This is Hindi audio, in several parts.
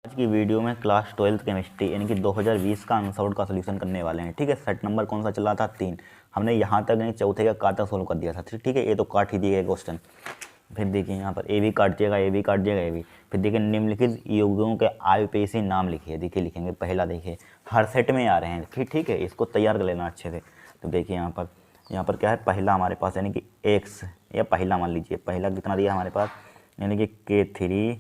आज की वीडियो में क्लास 12th केमिस्ट्री यानी कि 2020 का आंसर का सोल्यूशन करने वाले हैं। ठीक है, सेट नंबर कौन सा चला था? 3। हमने यहाँ तक नहीं चौथे का काटा सोल्व कर दिया था। ठीक है, ये तो काट ही दिए क्वेश्चन। फिर देखिए यहाँ पर ए भी काट दिएगा, ए भी काट दिएगा, ए भी। फिर देखिए निम्नलिखित यौगिकों के आयुपेशी नाम लिखिए। देखिए लिखेंगे पहला, देखिए हर सेट में आ रहे हैं। फिर ठीक है, इसको तैयार कर लेना अच्छे से। तो देखिए यहाँ पर क्या है, पहला हमारे पास यानी कि एक्स, या पहला मान लीजिए। पहला कितना दिया हमारे पास, यानी कि K3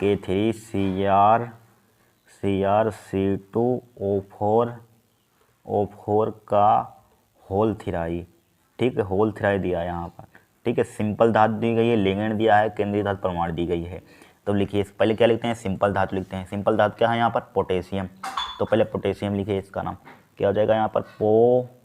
CrC2O4 का होल थ्राई। ठीक है, होल थ्राई दिया है यहाँ पर। ठीक है, सिंपल धातु दी गई है, लिगेंड दिया है, केंद्रीय धातु परमाणु दी गई है। तो लिखिए पहले क्या लिखते हैं, सिंपल धातु लिखते हैं। सिंपल धातु क्या है यहाँ पर? पोटेशियम। तो पहले पोटेशियम लिखिए, इसका नाम क्या हो जाएगा यहाँ पर? पोटेशियम।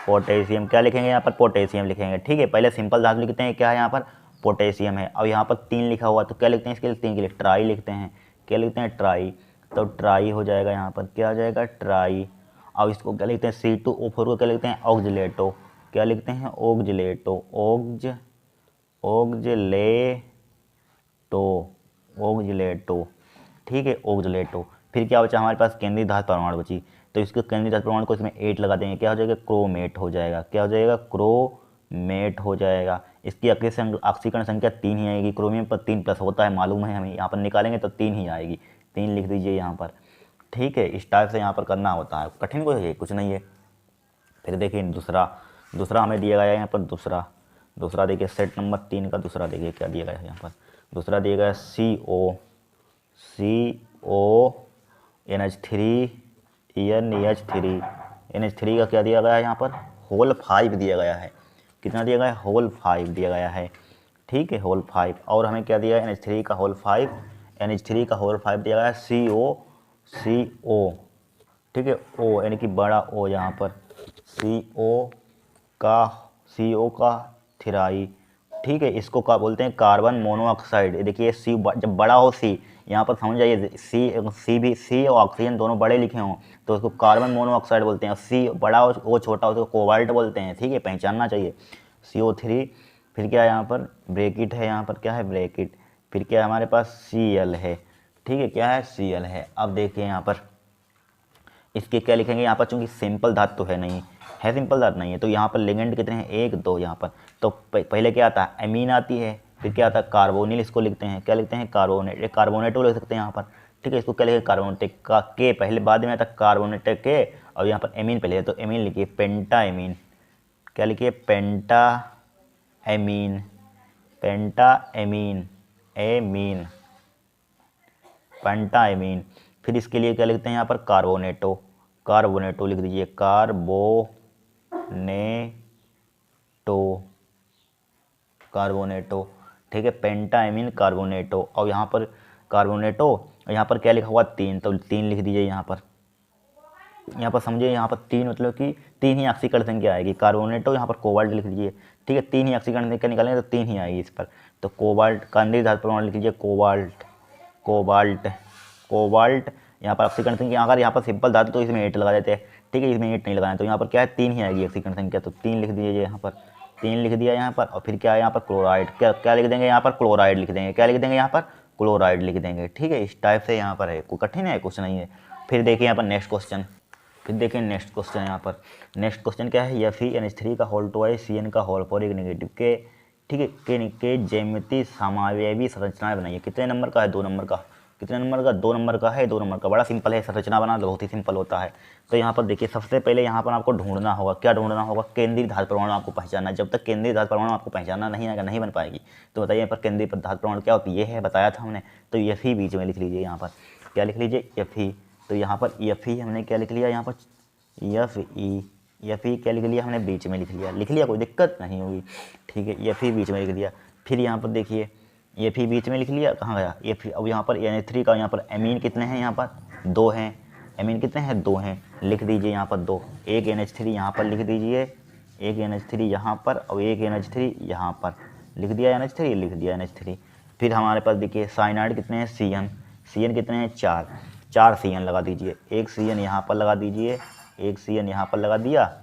पोटेशियम क्या लिखेंगे यहाँ पर? पोटेशियम लिखेंगे। ठीक है, पहले सिंपल धातु लिखते हैं, क्या है यहाँ पर? पोटेशियम है। और यहाँ पर 3 लिखा हुआ, तो क्या लिखते हैं इसके लिए? 3 के लिए ट्राई लिखते हैं। क्या लिखते हैं? ट्राई। तो ट्राई हो जाएगा यहाँ पर, क्या हो जाएगा? ट्राई। अब इसको क्या लिखते हैं? C2O4 को क्या लिखते हैं? ऑक्जिलेटो। क्या लिखते हैं? ऑक्जिलेटो। ऑक्जिलेटो। ठीक है, ऑक्जिलेटो। फिर क्या बचा हमारे पास? केंद्रीय धातु परमाणु बची। तो इसको केंद्रीय धातु परमाणु को इसमें 8 लगा देंगे। क्या हो जाएगा? क्रोमेट हो जाएगा। क्या हो जाएगा? क्रोमेट हो जाएगा। इसकी ऑक्सीकरण संख्या 3 ही आएगी। क्रोमियम पर 3 प्लस होता है, मालूम है हमें। यहाँ पर निकालेंगे तो 3 ही आएगी। 3 लिख दीजिए यहाँ पर। ठीक है, इस टाइप से यहाँ पर करना होता है। कठिन कुछ नहीं है। फिर देखिए दूसरा हमें दिया गया है यहाँ पर। दूसरा देखिए सेट नंबर 3 का दूसरा देखिए क्या दिया गया है यहाँ पर। दूसरा दिया गया है CONH3 NH3 का क्या दिया गया है यहाँ पर? होल 5 दिया गया है। कितना दिया गया है? होल 5 दिया गया है। ठीक है, होल 5। और हमें क्या दिया है? NH3 का होल 5 दिया गया है। CO। ठीक है, O यानी कि बड़ा O यहाँ पर। CO का थ्राई। ठीक है, इसको क्या बोलते हैं? Carbon monoxide. देखिए सी जब बड़ा हो सी, यहाँ पर समझ जाइए, सी और ऑक्सीजन दोनों बड़े लिखे हों तो उसको कार्बन मोनोऑक्साइड बोलते हैं। सी बड़ा हो, वो छोटा हो, उसको कोबाल्ट बोलते हैं। ठीक है, पहचानना चाहिए। CO3। फिर क्या है यहाँ पर? ब्रैकेट है यहाँ पर। क्या है? ब्रैकेट। फिर क्या है हमारे पास? Cl है। ठीक है, क्या है? Cl है। अब देखिए यहाँ पर इसके क्या लिखेंगे यहाँ पर? चूंकि सिंपल धातु तो है नहीं है, सिंपल धातु नहीं है, तो यहाँ पर लिगेंड कितने हैं? 1 2 यहाँ पर। तो पहले क्या आता है? एमीन आती है। फिर क्या आता है? कार्बोनिल। इसको लिखते हैं, क्या लिखते हैं? कार्बोनेट। एक कार्बोनेटो लिख सकते हैं यहाँ पर। ठीक है, इसको क्या लिखेंगे? कार्बोनेटिक का के पहले, बाद में आता कार्बोनेटिक के, और यहाँ पर एमीन पहले है, तो एमीन लिखिए। पेंटा एमीन। क्या लिखिए? पेंटा एमीन। पेंटा एमीन। फिर इसके लिए क्या लिखते हैं यहाँ पर? कार्बोनेटो लिख दीजिए। कार्बोनेटो। ठीक है, पेंटाएमीन कार्बोनेटो। और यहाँ पर कार्बोनेटो, यहाँ पर क्या लिखा हुआ? 3, तो 3 लिख दीजिए यहाँ पर। यहाँ पर समझिए, यहाँ पर 3 मतलब कि 3 ही ऑक्सीकरण संख्या आएगी। कार्बोनेटो, यहाँ पर कोबाल्ट लिख दीजिए। ठीक है, 3 ही ऑक्सीकरण संख्या निकालेंगे तो 3 ही आएगी इस पर। तो कोबाल्ट, केंद्रीय धातु परमाणु लिख लीजिए। कोबाल्ट। यहाँ पर ऑक्सीकरण संख्या, अगर यहाँ पर सिंपल धातु तो इसमें 8 लगा देते हैं। ठीक है, इसमें 8 नहीं लगाना, तो यहाँ पर क्या है? 3 ही आएगी ऑक्सीकरण संख्या, तो 3 लिख दीजिए यहाँ पर। 3 लिख दिया यहाँ पर। और फिर क्या है यहाँ पर? क्लोराइड। क्या लिख देंगे यहाँ पर? क्लोराइड लिख देंगे। क्या लिख देंगे यहाँ पर? क्लोराइड लिख देंगे। ठीक है, इस टाइप से यहाँ पर है। कोई कठिन है? कुछ नहीं है। फिर देखिए यहाँ पर नेक्स्ट क्वेश्चन। नेक्स्ट क्वेश्चन क्या है? FeNH3 का होल 2 है, Cn का होल 4 एक नेगेटिव के। ठीक है, के ज्यामितीय समावयवी संरचनाएं बनाइए। कितने नंबर का है? 2 नंबर का। कितने नंबर का? 2 नंबर का है। 2 नंबर का बड़ा सिंपल है, संरचना बनाना बहुत ही सिंपल होता है। तो यहाँ पर देखिए सबसे पहले यहाँ पर आपको ढूंढना होगा, क्या ढूंढना होगा? केंद्रीय धातु परमाणु आपको पहचानना है। जब तक केंद्रीय धातु परमाणु आपको पहचानना नहीं आएगा, नहीं बन पाएगी। तो बताइए यहाँ पर केंद्रीय धातु परमाणु क्या होती है? ये है, बताया था हमने। तो Fe बीच में लिख लीजिए यहाँ पर। क्या लिख लीजिए? Fe। तो यहाँ पर Fe हमने क्या लिख लिया यहाँ पर? Fe क्या लिख लिया हमने? बीच में लिख लिया, कोई दिक्कत नहीं होगी। ठीक है, Fe बीच में लिख दिया। फिर यहाँ पर देखिए Fe बीच में लिख लिया, कहाँ गया Fe? अब यहाँ पर NH3 का यहाँ पर एमीन कितने हैं? यहाँ पर 2 हैं। एमीन कितने हैं? 2 हैं। लिख दीजिए यहाँ पर 2। एक NH3 यहाँ पर लिख दीजिए, एक NH3 यहाँ पर, और एक NH3 यहाँ पर। लिख दिया NH3, लिख दिया NH3। फिर हमारे पास देखिए साइनाइड कितने हैं? Cn कितने हैं? 4 Cn लगा दीजिए। एक Cn यहाँ पर लगा दीजिए, एक Cn यहाँ पर लगा दिया,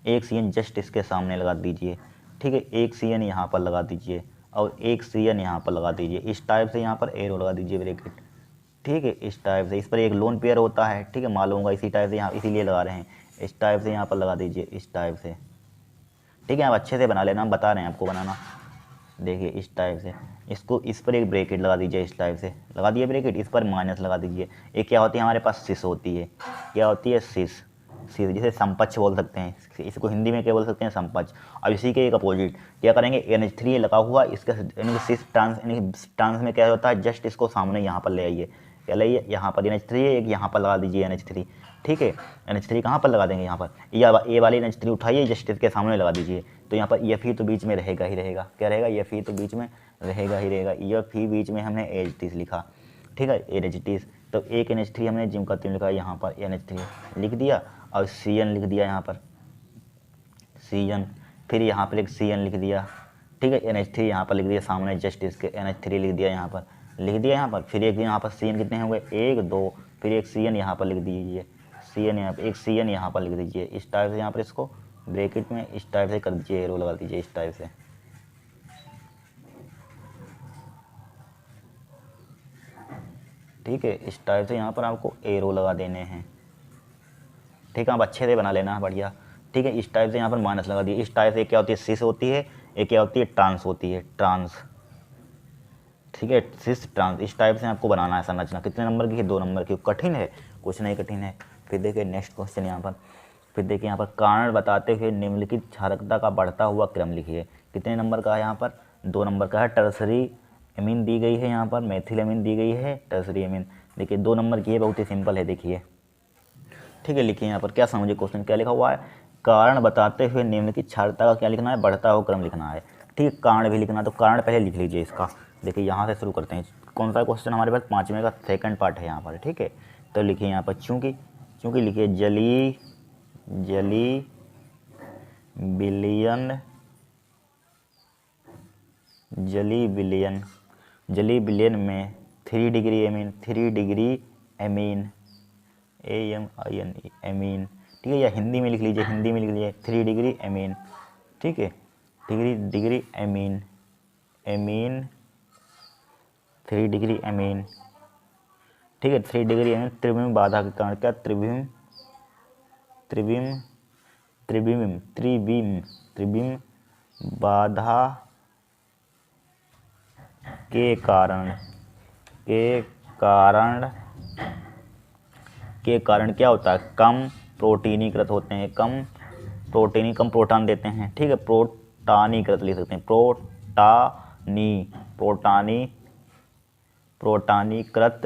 एक Cn जस्ट इसके सामने लगा दीजिए। ठीक है, एक Cn यहाँ पर लगा दीजिए, और एक CN यहाँ पर लगा दीजिए। इस टाइप से यहाँ पर एरो लगा दीजिए ब्रैकेट, ठीक है। इस टाइप से इस पर एक लोन पेयर होता है, ठीक है, मालूम होगा, इसी टाइप से यहाँ इसीलिए लगा रहे हैं। इस टाइप से यहाँ पर लगा दीजिए, इस टाइप से, ठीक है। आप अच्छे से बना लेना, हम बता रहे हैं आपको बनाना। देखिए इस टाइप से इसको, इस पर एक ब्रैकेट लगा दीजिए, इस टाइप से लगा दिए ब्रैकेट, इस पर माइनस लगा दीजिए। एक क्या होती है हमारे पास, सिस होती है। क्या होती है, सिस, सिस जिसे समपक्ष बोल सकते हैं, इसको हिंदी में क्या बोल सकते हैं, समपक्ष। अब इसी के एक अपोजिट क्या करेंगे, NH3 लगा हुआ, इसका यानी कि सिस ट्रांस, यानी कि ट्रांस में क्या होता है, जस्ट इसको सामने यहाँ पर ले आइए, क्या लाइए, यहाँ पर NH3 है, एक यहाँ पर लगा दीजिए NH3, ठीक है। NH3 कहाँ पर लगा देंगे, यहाँ पर, या ए वाली NH3 उठाइए, जस्ट इसके सामने लगा दीजिए। तो यहाँ पर Fe तो बीच में रहेगा ही रहेगा, क्या रहेगा, Fe तो बीच में रहेगा ही रहेगा। Fe बीच में हमने NH3 लिखा, ठीक है, NH3। तो एक NH3 हमने जिम का तीन लिखा, यहाँ पर NH3 लिख दिया, और CN लिख दिया यहाँ पर, CN, फिर यहाँ पर एक CN लिख दिया, ठीक है। NH3 यहाँ पर लिख दिया सामने, जस्ट इसके NH3 लिख दिया यहाँ पर, लिख दिया यहाँ पर। फिर एक यहाँ पर CN कितने होंगे, 1 2, फिर एक CN यहाँ पर लिख दीजिए, CN यहाँ पर, एक CN यहाँ पर लिख दीजिए। इस टाइप से यहाँ पर इसको ब्रैकेट में इस टाइप से कर दीजिए, एरो लगा दीजिए इस टाइप से, ठीक है। इस टाइप से यहाँ पर आपको एरो लगा देने हैं, ठीक है। आप अच्छे से बना लेना, बढ़िया, ठीक है। इस टाइप से यहाँ पर माइनस लगा दिए। इस टाइप से क्या होती है, सिस होती है, एक क्या होती है, ट्रांस होती है, ट्रांस, ठीक है, सिस ट्रांस। इस टाइप से आपको बनाना है संरचना। कितने नंबर की है, 2 नंबर की। कठिन है, कुछ नहीं कठिन है। फिर देखिए नेक्स्ट क्वेश्चन यहाँ पर, फिर देखिए यहाँ पर कारण बताते हुए निम्नलिखित क्षारकता का बढ़ता हुआ क्रम लिखिए। कितने नंबर का है यहाँ पर, 2 नंबर का है। टर्सरी एमीन दी गई है, यहाँ पर मेथिल एमीन दी गई है, टर्सरी एमीन। देखिए 2 नंबर की है, बहुत ही सिंपल है, देखिए, ठीक है। लिखिए यहाँ पर, क्या समझिए क्वेश्चन क्या लिखा हुआ है, कारण बताते हुए निम्नलिखित क्षारकता का क्या लिखना है, बढ़ता हुआ क्रम लिखना है, ठीक है। कारण भी लिखना है, तो कारण पहले लिख लीजिए इसका। देखिए यहाँ से शुरू करते हैं। कौन सा क्वेश्चन हमारे पास, 5वें का सेकंड पार्ट है यहाँ पर, ठीक है। तो लिखिए यहाँ पर चूँकि, चूँकि लिखिए जली विलयन, जली विलयन में 3 degree amine, 3 degree amine, AMIN amine, ठीक है। या हिंदी में लिख लीजिए, हिंदी में लिख लीजिए 3 डिग्री एमीन, ठीक है, degree amine, amine 3 degree amine, ठीक है। 3 डिग्री एमीन त्रिविम बाधा के कारण, क्या, त्रिविम बाधा के कारण क्या होता है, कम प्रोटीनीकृत होते हैं, कम प्रोटॉन देते हैं, ठीक है। प्रोटानीकृत लिख सकते हैं, प्रोटानीकृत,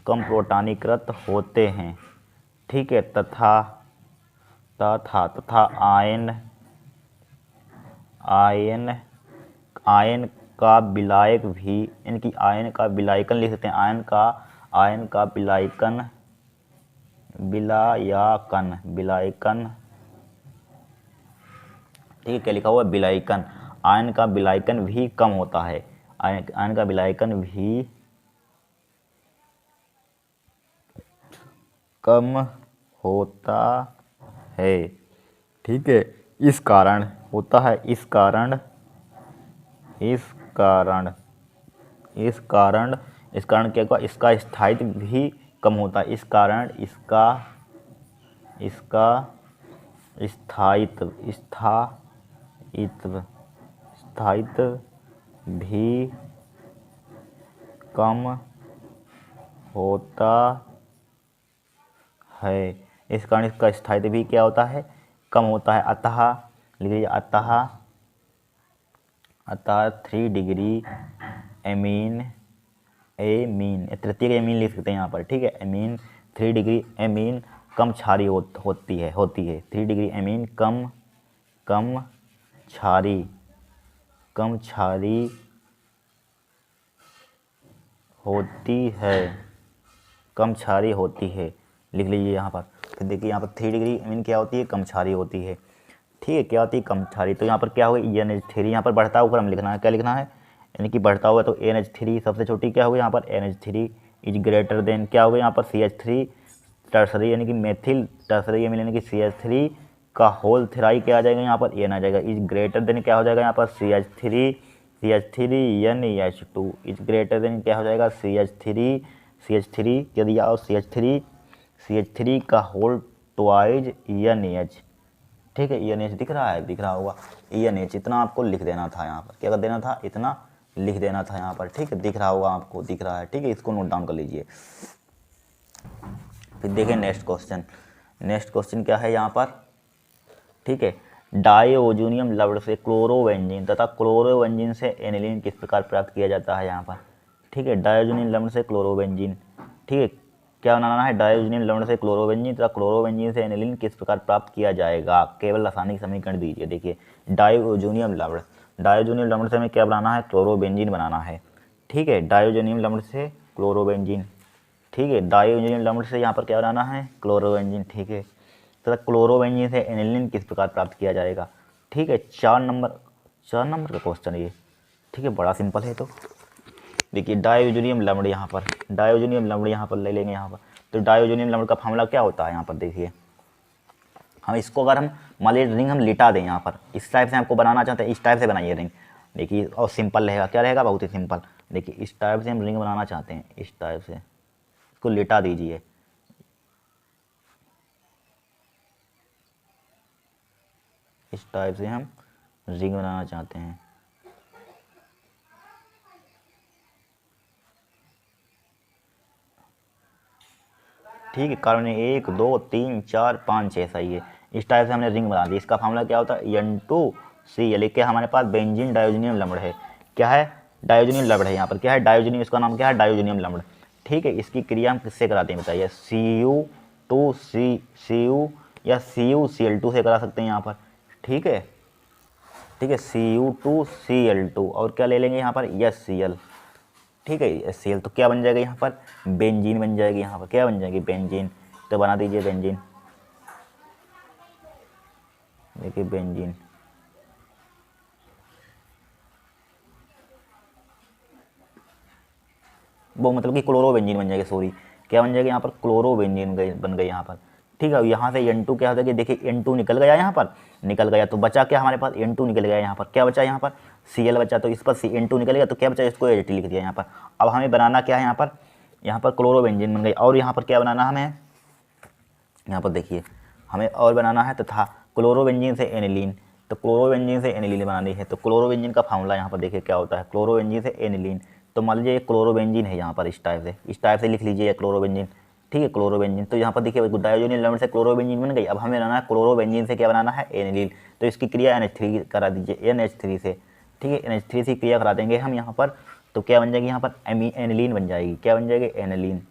कम प्रोटानीकृत होते हैं, ठीक है। तथा आयन का विलायक भी, इनकी आयन का विलायकन लिख सकते हैं, आयन का विलायकन, ठीक है। क्या लिखा हुआ है, विलायकन, आयन का विलायकन भी कम होता है, आयन का विलायकन भी कम होता है, ठीक है। इस कारण होता है, इस कारण क्या हुआ, इसका स्थायित्व भी कम होता है, इस कारण इसका स्थायित्व भी कम होता है, इस कारण इसका स्थायित्व भी क्या होता है, कम होता है। अतः लिख लीजिए, अतः 3 डिग्री एमीन, तृतीय एमीन लिख सकते हैं यहाँ पर, ठीक है। एमीन 3 डिग्री एमीन कम क्षारीय होती है 3 डिग्री एमीन कम क्षारीय होती है, लिख लीजिए यहाँ पर। फिर देखिए यहाँ पर 3 डिग्री एमीन क्या होती है, कम क्षारीय होती है, ठीक है। क्या होती है, कम क्षारीय। तो यहाँ पर क्या होगा, NH3 यहाँ पर बढ़ता हुआ क्रम लिखना है, क्या लिखना है, यानी कि बढ़ता हुआ, तो NH3 सबसे छोटी क्या होगी यहाँ पर, NH3 इज ग्रेटर देन क्या होगा यहाँ पर, CH3 टर्सरी, यानी कि मेथिल टर्सरी एमीन, यानी कि CH3 का होल थ्राई क्या आ जाएगा यहाँ पर, एन आ जाएगा। इज ग्रेटर देन क्या हो जाएगा यहाँ पर, CH3 NH2 is greater than क्या हो जाएगा, CH3 क्या दिया, और CH3 का होल ट्वाइज NH। ठीक है, NH दिख रहा है, दिख रहा होगा, NH इतना आपको लिख देना था यहाँ पर, क्या कर देना था, इतना लिख देना था यहाँ पर। ठीक है, दिख रहा होगा आपको, दिख रहा है। ठीक है, इसको नोट डाउन कर लीजिए। फिर देखें नेक्स्ट क्वेश्चन क्या है यहाँ पर। ठीक है, डायओजोनियम लवण से क्लोरोबेंजीन तथा क्लोरोबेंजीन से एनिलीन किस प्रकार प्राप्त किया जाता है यहाँ पर। ठीक है, डायओजोनियम लवण से क्लोरोबेंजीन। ठीक है, क्या बनाना है, डायओजोनियम लवण से क्लोरोबेंजीन तथा क्लोरोबेंजीन से एनिलीन किस प्रकार प्राप्त किया जाएगा। केवल रासायनिक समीकरण दीजिए। देखिए, डायओजोनियम लवण से हमें क्या बनाना है, क्लोरोबेंजीन बनाना है। ठीक है, डायओजोनियम लवण से क्लोरोबेंजीन। ठीक है, डायओजोनियम लवण से यहाँ पर क्या बनाना है, क्लोरोबेंजीन। ठीक है, तथा क्लोरोबेंजीन से एनिलीन किस प्रकार प्राप्त किया जाएगा। ठीक है, 4 नंबर का क्वेश्चन है ये। ठीक है, बड़ा सिंपल है। तो देखिए, डायओजोनियम लवण यहाँ पर ले लेंगे यहाँ पर। तो डायओजोनियम लवण का फार्मूला क्या होता है यहाँ पर, देखिए हम इसको अगर हम मान लीजिए रिंग हम लिटा दें यहाँ पर, इस टाइप से आपको बनाना चाहते हैं, इस टाइप से बनाइए रिंग। देखिए, और सिंपल रहेगा, क्या रहेगा, बहुत ही सिंपल। देखिए, इस टाइप से हम रिंग बनाना चाहते हैं, इस टाइप से इसको लिटा दीजिए। इस टाइप से हम रिंग बनाना चाहते हैं। ठीक है, कारण 1 2 3 4 5 6 सही है। इस टाइप से हमने रिंग बना दी। इसका फार्मूला क्या होता है, N2Cl। क्या हमारे पास बेंजीन डायोजोनियम लवण है, क्या है, डायोजोनियम लवण है यहाँ पर, क्या है, डायोजोनियम, इसका नाम क्या है, डायोजोनियम लवण। ठीक है, इसकी क्रिया हम किससे कराते हैं बताइए, Cu या CuCl2 से करा सकते हैं यहाँ पर। ठीक है, Cu2Cl2 और क्या ले लेंगे यहाँ पर, HCl। ठीक है, HCl तो क्या बन जाएगा यहाँ पर, बेंजीन बन जाएगी। यहाँ पर क्या बन जाएगी, बेंजीन। तो बना दीजिए बेंजीन। देखिए बेंजीन, वो मतलब कि क्लोरोबेंजीन बन जाएगी, सॉरी क्या बन जाएगी यहाँ पर, क्लोरोबेंजीन बन गई यहाँ पर। ठीक है, यहाँ से N2 क्या होता है कि देखिए N2 निकल गया, यहाँ पर निकल गया, तो बचा क्या हमारे पास, N2 निकल गया, यहाँ पर क्या बचा, यहाँ पर Cl बचा। तो इस पर N2 निकल गया, तो क्या बचा, इसको H लिख दिया यहाँ पर। अब हमें बनाना क्या है यहाँ पर क्लोरोबेंजीन बन गई। और यहाँ पर क्या बनाना हमें, यहाँ पर देखिए हमें और बनाना है तथा क्लोरोबेंजीन से एनिलीन। तो क्लोरोबेंजीन से एनिलीन बनानी है, तो क्लोरोबेंजीन का फार्मूला यहाँ पर देखिए क्या होता है, क्लोरोबेंजीन से एनिलीन। तो मान लीजिए क्लोरोबेंजीन है यहाँ पर, इस टाइप से लिख लीजिए क्लोरोबेंजीन। ठीक है, क्लोरोबेंजीन। तो यहाँ पर देखिए डायोजोनियम लवण से क्लोरोबेंजीन बन गई। अब हमें बनाना है क्लोरोबेंजीन से क्या बनाना है, एनिलीन। तो इसकी क्रिया NH3 करा दीजिए, NH3 से। ठीक है, NH3 से क्रिया करा देंगे हम यहाँ पर। तो क्या बन जाएगी यहाँ पर, एनिलीन बन जाएगी। क्या बन जाएगी, एनिलीन।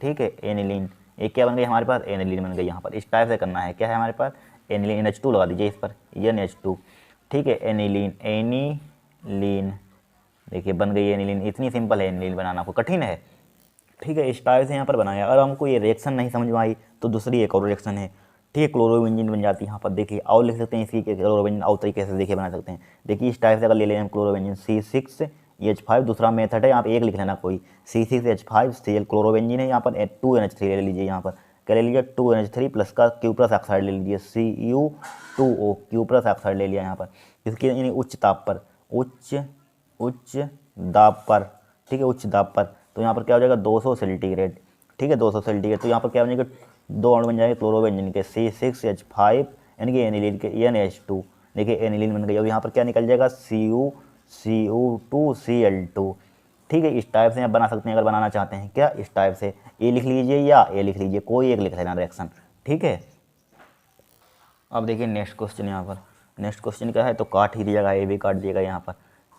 ठीक है, एनिलीन। एक क्या बन गई हमारे पास, एनिलीन बन गई यहाँ पर। इस टाइप से करना है, क्या है हमारे पास, एनिलीन। NH2 लगा दीजिए इस पर, NH2। ठीक है, एनिलीन। देखिए बन गई एनिलीन। इतनी सिंपल है एनिलीन बनाना, कोई कठिन है। ठीक है, इस टाइप से यहाँ पर बनाया। अगर हमको ये रिएक्शन नहीं समझ में आई तो दूसरी एक और रिएक्शन है। ठीक है, क्लोरोबेंजीन बन जाती है यहाँ पर। देखिए और लिख सकते हैं इसकी क्लोरोबेंजीन और तरीके से देखिए बना सकते हैं। देखिए इस टाइप से अगर ले लें हम क्लोरोबेंजीन C6H5, दूसरा मेथड है, यहाँ पे एक लिख लेना कोई, C6H5Cl क्लोरोबेंजीन है, यहाँ पर 2NH3 ले लीजिए। यहाँ पर क्या ले लीजिए, 2NH3 प्लस का Q+ ऑक्साइड ले लीजिए, Cu2O Q+ ऑक्साइड ले लिया यहाँ पर। इसके यानी उच्च दाब पर, उच्च दाब पर। ठीक है, उच्च दाब पर। तो यहाँ पर क्या हो जाएगा, 200 सेंटीग्रेड। ठीक है, 200 सेंटीग्रेड। तो यहाँ पर क्या बन जाएगा, 2 अणु बन जाएंगे क्लोरोबेंजीन के, C6H5 यानी कि एनिलीन के, NH2। देखिए एनिलीन बन गई। और यहाँ पर क्या निकल जाएगा, Cu2Cl2। ठीक है, इस टाइप से आप बना सकते हैं अगर बनाना चाहते हैं। क्या, इस टाइप से ए लिख लीजिए या ए लिख लीजिए, कोई एक लिख लेना रिएक्शन। ठीक है, अब देखिए नेक्स्ट क्वेश्चन यहाँ पर। नेक्स्ट क्वेश्चन क्या है, तो काट ही दिएगा, ए भी काट दिएगा यहाँ पर।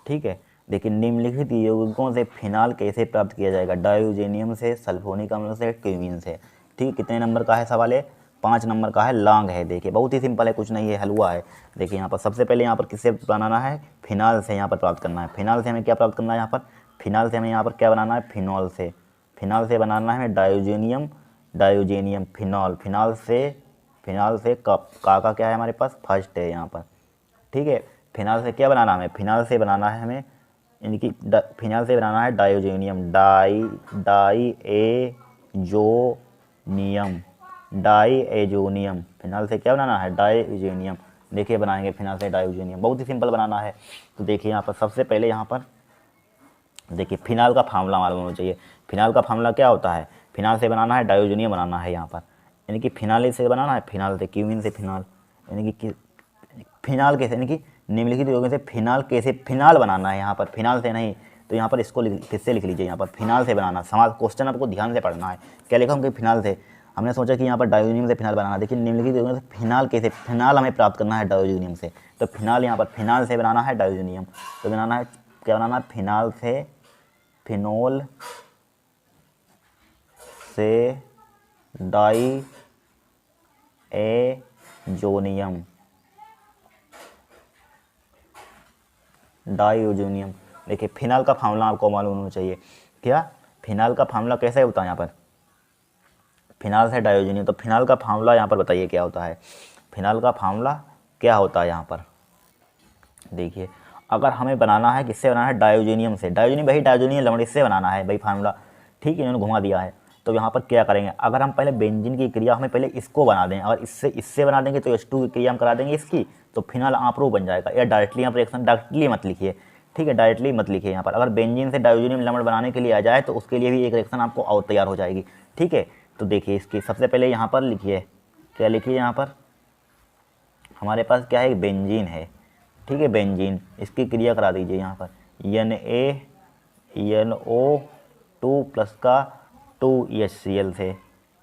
ठीक है, देखिए निम्नलिखित यौगिकों से फिनाल कैसे प्राप्त किया जाएगा, डायोजेनियम से, सल्फोनिक अम्ल से, क्यूमीन से। ठीक है, कितने नंबर का है सवाल है, 5 नंबर का है, लॉन्ग है। देखिए बहुत ही सिंपल है, कुछ नहीं है, हलवा है। देखिए यहाँ पर सबसे पहले यहाँ पर किससे बनाना है, फिनाल से यहाँ पर प्राप्त करना है। फिनाल से हमें क्या प्राप्त करना है यहाँ पर, फिनाल से हमें यहाँ पर क्या बनाना है, फिनॉल से। फिनाल से बनाना है डायोजेनियम, फिनाल से का क्या है हमारे पास, फर्स्ट है यहाँ पर। ठीक है, फिनाल से क्या बनाना है हमें, फिनाल से बनाना है हमें, यानी कि फिनाल से बनाना है डायोजेनियम, डाईएजोनियम। डाईएजोनियम। फिनाल से क्या बनाना है? डाईएजोनियम। देखिए बनाएंगे फिनाल से डाईएजोनियम, बहुत ही सिंपल बनाना है। तो देखिए यहाँ पर सबसे पहले यहाँ पर देखिए फिनाल का फार्मूला मालूम होना चाहिए। फिनाल का फार्मूला क्या होता है? फिनाल से बनाना है डाईएजोनियम बनाना है यहाँ पर, यानी कि फिनाल से बनाना है, फिनाल से क्यूमीन से फिनाल, यानी कि फिनाल कैसे, यानी कि निम्नलिखित योगों से फिनाल कैसे फिनाल बनाना है यहाँ पर, फिनाल से नहीं। तो यहाँ पर इसको फिर से लिख लीजिए, यहाँ पर फिनाल से बनाना। समाज क्वेश्चन आपको ध्यान से पढ़ना है। क्या लिखा हूँ कि फिनाल से, हमने सोचा कि यहाँ पर डायोनियम से फिनाल बनाना, देखिए निम्नलिखित योगों से फिनाल कैसे, फिनाल हमें प्राप्त करना है डायोनियम से। तो फिनाल यहाँ पर फिनाल से बनाना है डायोनियम, तो बनाना है क्या बनाना है? फिनाल से, फिनोल से डाईएजोनियम, डाईएजोनियम। देखिए फिनाल का फार्मूला आपको मालूम होना चाहिए। क्या फिनाल का फार्मूला कैसे होता है? यहाँ पर फिनाल से डाईएजोनियम, तो फिनाल का फार्मूला यहाँ पर बताइए क्या होता है? फिनाल का फार्मूला क्या होता है यहाँ पर? देखिए अगर हमें बनाना है, किससे बनाना है? डायोजेनियम से। डायोजेनियम भाई डायोजेनियम लवण, इससे बनाना है भाई फार्मूला, ठीक है, इन्होंने घुमा दिया है। तो यहाँ पर क्या करेंगे? अगर हम पहले बेंजीन की क्रिया हमें पहले इसको बना दें, और इससे बना देंगे तो H2 की क्रिया हम करा देंगे इसकी, तो फिनाल आप्रो बन जाएगा। या डायरेक्टली यहाँ पर रिएक्शन डायरेक्टली मत लिखिए, ठीक है, डायरेक्टली मत लिखिए यहाँ पर। अगर बेंजीन से डायोजेनियम लवण बनाने के लिए आ जाए तो उसके लिए भी एक रिएक्शन आपको और तैयार हो जाएगी, ठीक है। तो देखिए इसकी सबसे पहले यहाँ पर लिखिए, क्या लिखिए यहाँ पर? हमारे पास क्या है? बेंजीन है, ठीक है, बेंजीन, इसकी क्रिया करा दीजिए यहाँ पर NaNO2 प्लस का 2HCl से,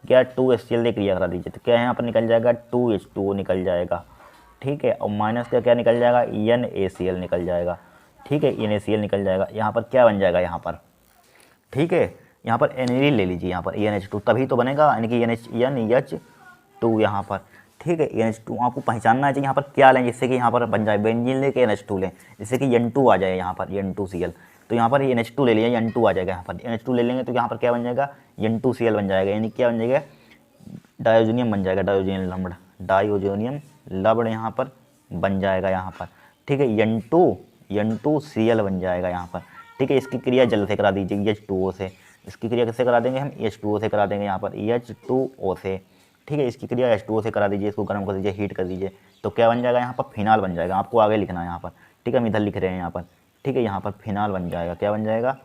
क्या 2HCl से क्रिया करा दीजिए, तो क्या है यहाँ पर निकल जाएगा? 2H2O निकल जाएगा, ठीक है, और माइनस का क्या निकल जाएगा? NaCl निकल जाएगा, ठीक है, NaCl निकल जाएगा। यहाँ पर क्या बन जाएगा यहाँ पर? ठीक है, यहाँ पर एनिलीन ले लीजिए, यहाँ पर NH2 तभी तो बनेगा, यानी कि NH2 यहाँ पर, ठीक है, NH2 आपको पहचानना चाहिए यहाँ पर क्या लें जिससे कि यहाँ पर बन जाए। बेंजीन लेके NH2 लें जिससे कि N2 आ जाए यहाँ पर, N2Cl। तो यहाँ पर NH2 ले लिया, N2 आ जाएगा यहाँ पर, NH2 ले लेंगे तो यहाँ पर क्या बन जाएगा? N2Cl बन जाएगा, यानी क्या बन जाएगा? डायोजेनियम बन जाएगा, डायोजेनियम लवण, डायोजेनियम लवण यहाँ पर बन जाएगा यहाँ पर, ठीक है, N2Cl बन जाएगा यहाँ पर, ठीक है। इसकी क्रिया जल से करा दीजिए, H2O से। इसकी क्रिया किससे करा देंगे हम? H2O से करा देंगे यहाँ पर, H2O से, ठीक है। इसकी क्रिया H2O से करा दीजिए, इसको गर्म कर दीजिए, हीट कर दीजिए, तो क्या बन जाएगा यहाँ पर? फिनाल बन जाएगा। आपको आगे लिखना है यहाँ पर, ठीक है, हम इधर लिख रहे हैं यहाँ पर, ठीक है, यहाँ पर फिनाल बन जाएगा। क्या बन जाएगा?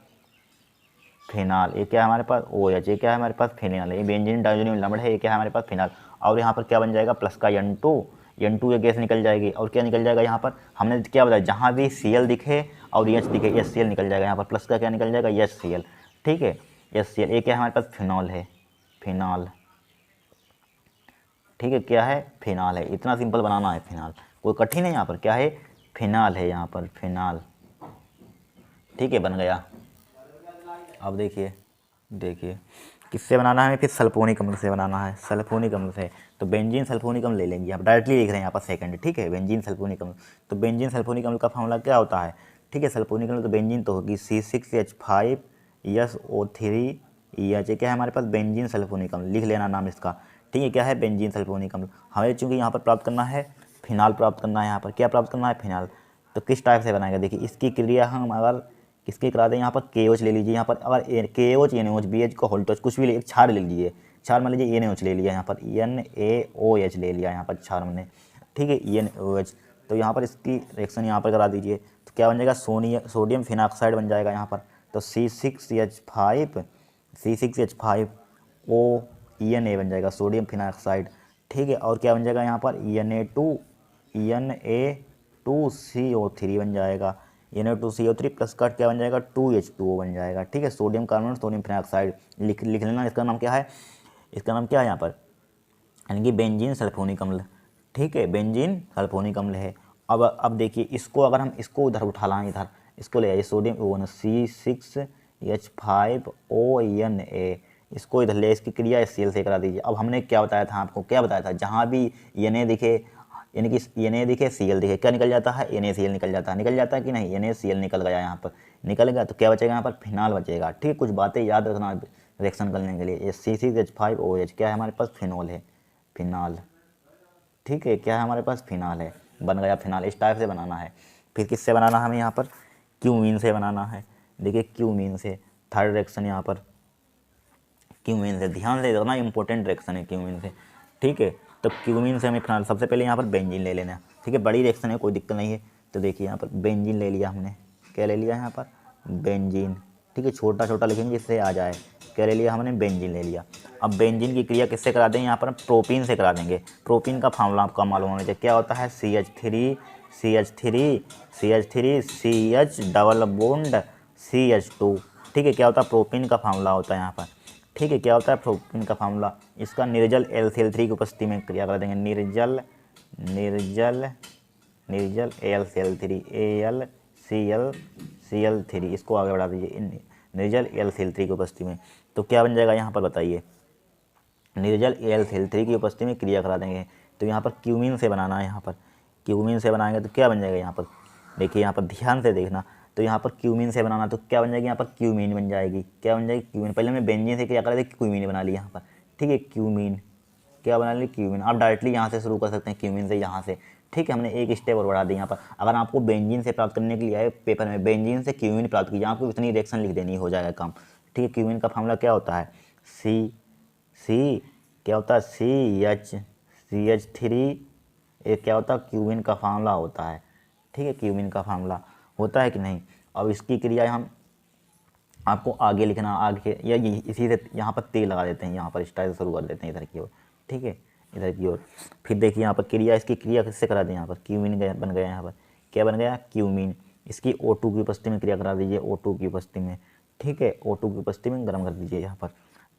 फिनाल। ये क्या है हमारे पास? OH। ये क्या है हमारे पास? फिनाल है। ये बेंजीन डायोजेनियम लवण है, ये क्या है हमारे पास? फिनाल। और यहाँ पर क्या बन जाएगा? प्लस का N2 ये गैस निकल जाएगी, और क्या निकल जाएगा यहाँ पर? हमने क्या बताया, जहाँ भी Cl दिखे और H दिखे, HCl निकल जाएगा यहाँ पर, प्लस का क्या निकल जाएगा? HCl, ठीक है, HCl। ये क्या है हमारे पास? फिनॉल है, फिनाल, ठीक है, क्या है? फिनाल है। इतना सिंपल बनाना है फिनाल, कोई कठिन है यहाँ पर? क्या है? फिनाल है यहाँ पर, फिनाल, ठीक है, बन गया। अब देखिए, देखिए किससे बनाना है? फिर सल्फोनिक अम्ल से बनाना है, सल्फोनिक अम्ल से। तो बेंजीन सल्फोनिक अम्ल ले लेंगे, आप डायरेक्टली लिख रहे हैं यहाँ पर सेकंड, ठीक है, बेंजीन सल्फोनिक अम्ल। तो बेंजीन सल्फोनिक अम्ल का फॉर्मूला क्या होता है? ठीक है, सल्फोनिक अम्ल तो बेंजीन तो होगी C6H5SO3 EH, क्या है हमारे पास? बेंजीन सल्फोनिक अम्ल, लिख लेना नाम इसका, ठीक है, क्या है? बेंजीन सल्फोनिक अम्ल। हमें चूँकि यहाँ पर प्राप्त करना है फिनाल, प्राप्त करना है यहाँ पर, क्या प्राप्त करना है? फिनाल। तो किस टाइप से बनाएगा? देखिए इसकी क्रिया हम अगर किसकी करा दें, यहाँ पर KOH ले लीजिए, यहाँ पर अगर KOH NaOH BH का होल्टोच कुछ भी ले, एक क्षार ले लीजिए, क्षार मान लीजिए NaOH ले लिया, यहाँ पर NaOH ले लिया यहाँ पर क्षार मैंने, ठीक है, NaOH। तो यहाँ पर इसकी रिएक्शन यहाँ पर करा दीजिए, तो क्या बन जाएगा? सोडियम फिनाक्साइड बन जाएगा यहाँ पर। तो C6H5O बन जाएगा, सोडियम फिनाक्साइड, ठीक है। और क्या बन जाएगा यहाँ पर? Na2CO3 बन जाएगा, Na2CO3 प्लस का क्या बन जाएगा? 2H2O बन जाएगा, ठीक है, सोडियम कार्बोनेट, सोडियम फिनाक्साइड। लिख लेना, इसका नाम क्या है? इसका नाम क्या है यहाँ पर? यानी कि बेंजीन सल्फोनिक अम्ल, ठीक है, बेंजीन सल्फोनिक अम्ल है। अब देखिए इसको, अगर हम इसको उधर उठा लाएँ, इधर इसको ले आइए, सोडियम C6H5ONA, इसको इधर ले, इसकी क्रिया HCl से करा दीजिए। अब हमने क्या बताया था आपको? क्या बताया था? जहाँ भी Na दिखे, यानी कि Na दिखे, Cl दिखे, क्या निकल जाता है? NaCl निकल जाता है, निकल जाता है कि नहीं? NaCl निकल गया यहाँ पर, निकल गया, तो क्या बचेगा यहाँ पर? फिनाल बचेगा, ठीक है। कुछ बातें याद रखना रिएक्शन करने के लिए। ये C6H5OH क्या है हमारे पास? फिनॉल है, फिनाल, ठीक है, क्या है हमारे पास? फिनाल है, बन गया फिनाल। इस टाइप से बनाना है। फिर किससे बनाना है हमें? यहाँ पर क्यूमीन से बनाना है। देखिए क्यूमीन से, थर्ड रिएक्शन यहाँ पर क्यूमीन से, ध्यान से देखना, इंपॉर्टेंट रिएक्शन है क्यूमीन से। ठीक है। तो क्यूमीन से हमें फिनाल, सबसे पहले यहाँ पर बेंजीन ले लेना है, ठीक है। बड़ी रिएक्शन है, कोई दिक्कत नहीं है। तो देखिए यहाँ पर बेंजीन ले लिया हमने, क्या ले लिया यहाँ पर, बेंजीन, ठीक है। छोटा छोटा लिखेंगे जिससे आ जाए, क्या ले लिया हमने, बेंजीन ले लिया। अब बेंजीन की क्रिया किससे करा देंगे, यहाँ पर प्रोपीन से करा देंगे। प्रोपीन का फार्मूला आपका मालूम होना चाहिए, क्या होता है, CH3 CH double bond CH2, ठीक है। क्या होता है, प्रोपीन का फार्मूला होता है यहाँ पर, ठीक है। क्या होता है, प्रोपीन का फार्मूला, इसका निर्जल LCl3 की उपस्थिति में क्रिया कर देंगे, निर्जल LCl3 AlCl3, इसको आगे बढ़ा दीजिए, निर्जल LCl3 की उपस्थिति में। तो क्या बन जाएगा यहाँ पर बताइए, निर्जल LCl3 की उपस्थिति में क्रिया करा देंगे। तो यहाँ पर क्यूमीन से बनाना है, यहाँ पर क्यूमीन से बनाएंगे तो क्या बन जाएगा यहाँ पर, देखिए यहाँ पर ध्यान से देखना। तो यहाँ पर क्यूमीन से बनाना तो क्या बन जाएगी, यहाँ पर क्यूमीन बन जाएगी, क्या बन जाएगी, क्यूमीन। पहले मैं बेंजीन से क्या कर रहे थे, क्यूमीन बना ली यहाँ पर, ठीक है। क्यूमीन, क्या बना ली, क्यूमीन। आप डायरेक्टली यहाँ से शुरू कर सकते हैं, क्यूमीन से, यहाँ से, ठीक है। हमने एक स्टेप और बढ़ा दी यहाँ पर। अगर आपको बेंजीन से प्राप्त करने के लिए आए पेपर में, बेंजीन से क्यूमीन प्राप्त कीजिए, आपको इतनी रिएक्शन लिख देनी, हो जाएगा काम, ठीक है। क्यूमीन का फार्मूला क्या होता है, सी क्या होता है, CH3, एक क्या होता है, क्यूमीन का फार्मूला होता है, ठीक है। क्यूमीन का फार्मूला होता है कि नहीं। अब इसकी क्रिया हम आपको आगे लिखना, आगे या इसी से यहाँ पर तेल लगा देते हैं, यहाँ पर स्टाइल शुरू कर देते हैं इधर की ओर, ठीक है, इधर की ओर। फिर देखिए यहाँ पर क्रिया, इसकी क्रिया किससे करा दें, यहाँ पर क्यूमीन बन गया, यहाँ पर क्या बन गया, क्यूमीन। इसकी O2 की उपस्थिति में क्रिया करा दीजिए, O2 की उपस्थिति में, ठीक है। O2 की उपस्थिति में गर्म कर दीजिए यहाँ पर।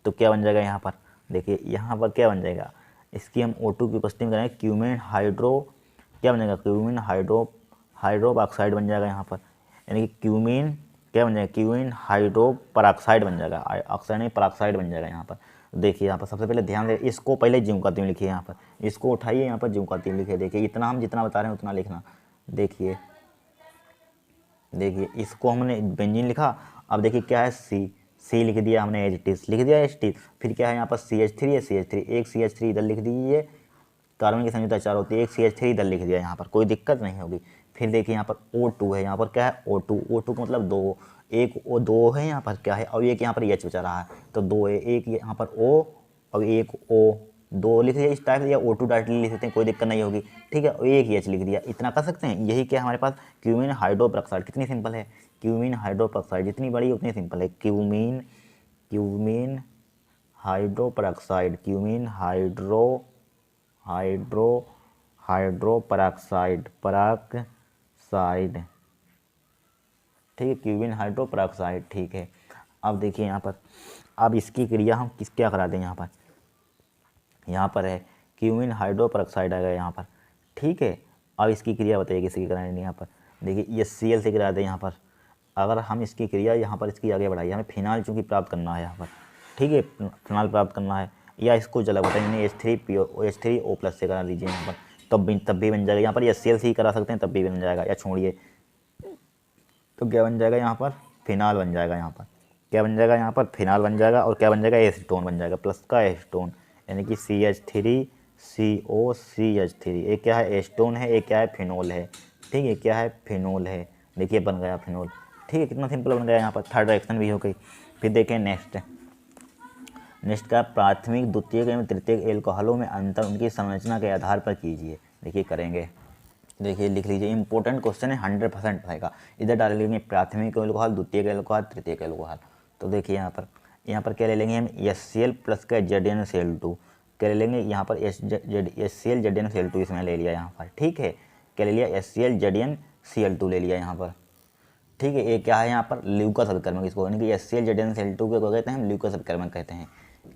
तो क्या बन जाएगा यहाँ पर, देखिए यहाँ पर क्या बन जाएगा, इसकी हम O2 की उपस्थिति में करेंगे, क्यूमीन हाइड्रो, क्या बन जाएगा, क्यूमीन हाइड्रोपरऑक्साइड बन जाएगा यहाँ पर, यानी कि क्यूमीन क्या बन जाएगा, क्यूमीन हाइड्रोपरऑक्साइड बन जाएगा, ऑक्साइड नहीं परऑक्साइड बन जाएगा यहाँ पर। देखिए यहाँ पर सबसे पहले ध्यान दें, इसको पहले जिंक का तीन लिखिए, यहाँ पर इसको उठाइए, यहाँ पर जिंक का तीन लिखिए। देखिए इतना हम जितना बता रहे हैं उतना लिखना। देखिए इसको हमने बेंजीन लिखा। अब देखिए क्या है, सी लिख दिया हमने, एच लिख दिया, एच। फिर क्या है यहाँ पर CH3 है, CH3, एक CH3 इधर लिख दीजिए, कार्बन की संयुक्ता 4 होती है, एक CH3 इधर लिख दिया यहाँ पर, कोई दिक्कत नहीं होगी। फिर देखिए यहाँ पर O2 है, यहाँ पर क्या है, O2 मतलब दो, एक O दो है यहाँ पर, क्या है, और एक यहाँ पर H बचा रहा है, तो दो है, एक यहाँ पर O और एक O, दो लिख दिया इस टाइप से, या O2 डायरेक्टली लिख सकते हैं, कोई दिक्कत नहीं होगी, ठीक है। और एक H लिख दिया, इतना कर सकते हैं। यही क्या हमारे पास, क्यूमीन हाइड्रोपरऑक्साइड, कितनी सिंपल है, क्यूमीन हाइड्रोपरऑक्साइड, जितनी बड़ी उतनी सिंपल है, क्यूमीन हाइड्रोपरऑक्साइड, क्यूमीन हाइड्रोपरऑक्साइड, ठीक है, क्यूमीन हाइड्रोपरऑक्साइड, ठीक है। अब देखिए यहाँ पर, अब इसकी क्रिया हम क्या करा दें, यहाँ पर है क्यूमीन हाइड्रोपरऑक्साइड आएगा यहाँ पर, ठीक है। अब इसकी क्रिया बताइए किसकी करानी, यहाँ पर देखिए ये Cl से करा दें यहाँ पर। अगर हम इसकी क्रिया यहाँ पर इसकी आगे बढ़ाइए, हमें फिनाल चूँकि प्राप्त करना है यहाँ पर, ठीक है, फिनाल प्राप्त करना है, या इसको जला बताइए H3O+ से करा दीजिए यहाँ पर, तब भी बन जाएगा। यहाँ पर ये Cl से ही करा सकते हैं, तब भी बन जाएगा, या छोड़िए, तो क्या बन जाएगा यहाँ पर, फिनाल बन जाएगा यहाँ पर, क्या बन जाएगा यहाँ पर, फिनाल बन जाएगा। और क्या बन जाएगा, एसीटोन बन जाएगा, प्लस का एसीटोन, यानी कि CH3COCH3, एक क्या है, एसीटोन है, एक क्या है, फिनोल है, ठीक है, क्या है, फिनोल है। देखिए बन गया फिनोल, ठीक है, कितना सिंपल बन गया यहाँ पर, थर्ड रिएक्शन भी हो गई। फिर देखें नेक्स्ट का प्राथमिक, द्वितीयक एवं तृतीयक एल्कोहलों में अंतर उनकी संरचना के आधार पर कीजिए। देखिए करेंगे, देखिए लिख लीजिए, इंपॉर्टेंट क्वेश्चन है, 100% आएगा। इधर डाल लेंगे प्राथमिक एल्कोहल, द्वितीयक एल्कोहल, तृतीयक एल्कोहल। तो देखिए यहाँ पर क्या ले लेंगे हम, HCl प्लस का ZnCl2, क्या ले लेंगे यहाँ पर, HCl ZnCl2 इसमें ले लिया यहाँ पर, ठीक है। क्या ले लिया, HCl ZnCl2 ले लिया यहाँ पर, ठीक है। ये क्या है यहाँ पर, ल्यूकस अभिकर्मक, इसको यानी कि HCl ZnCl2 को कहते हैं हम, ल्यूकस अभिकर्मक कहते हैं।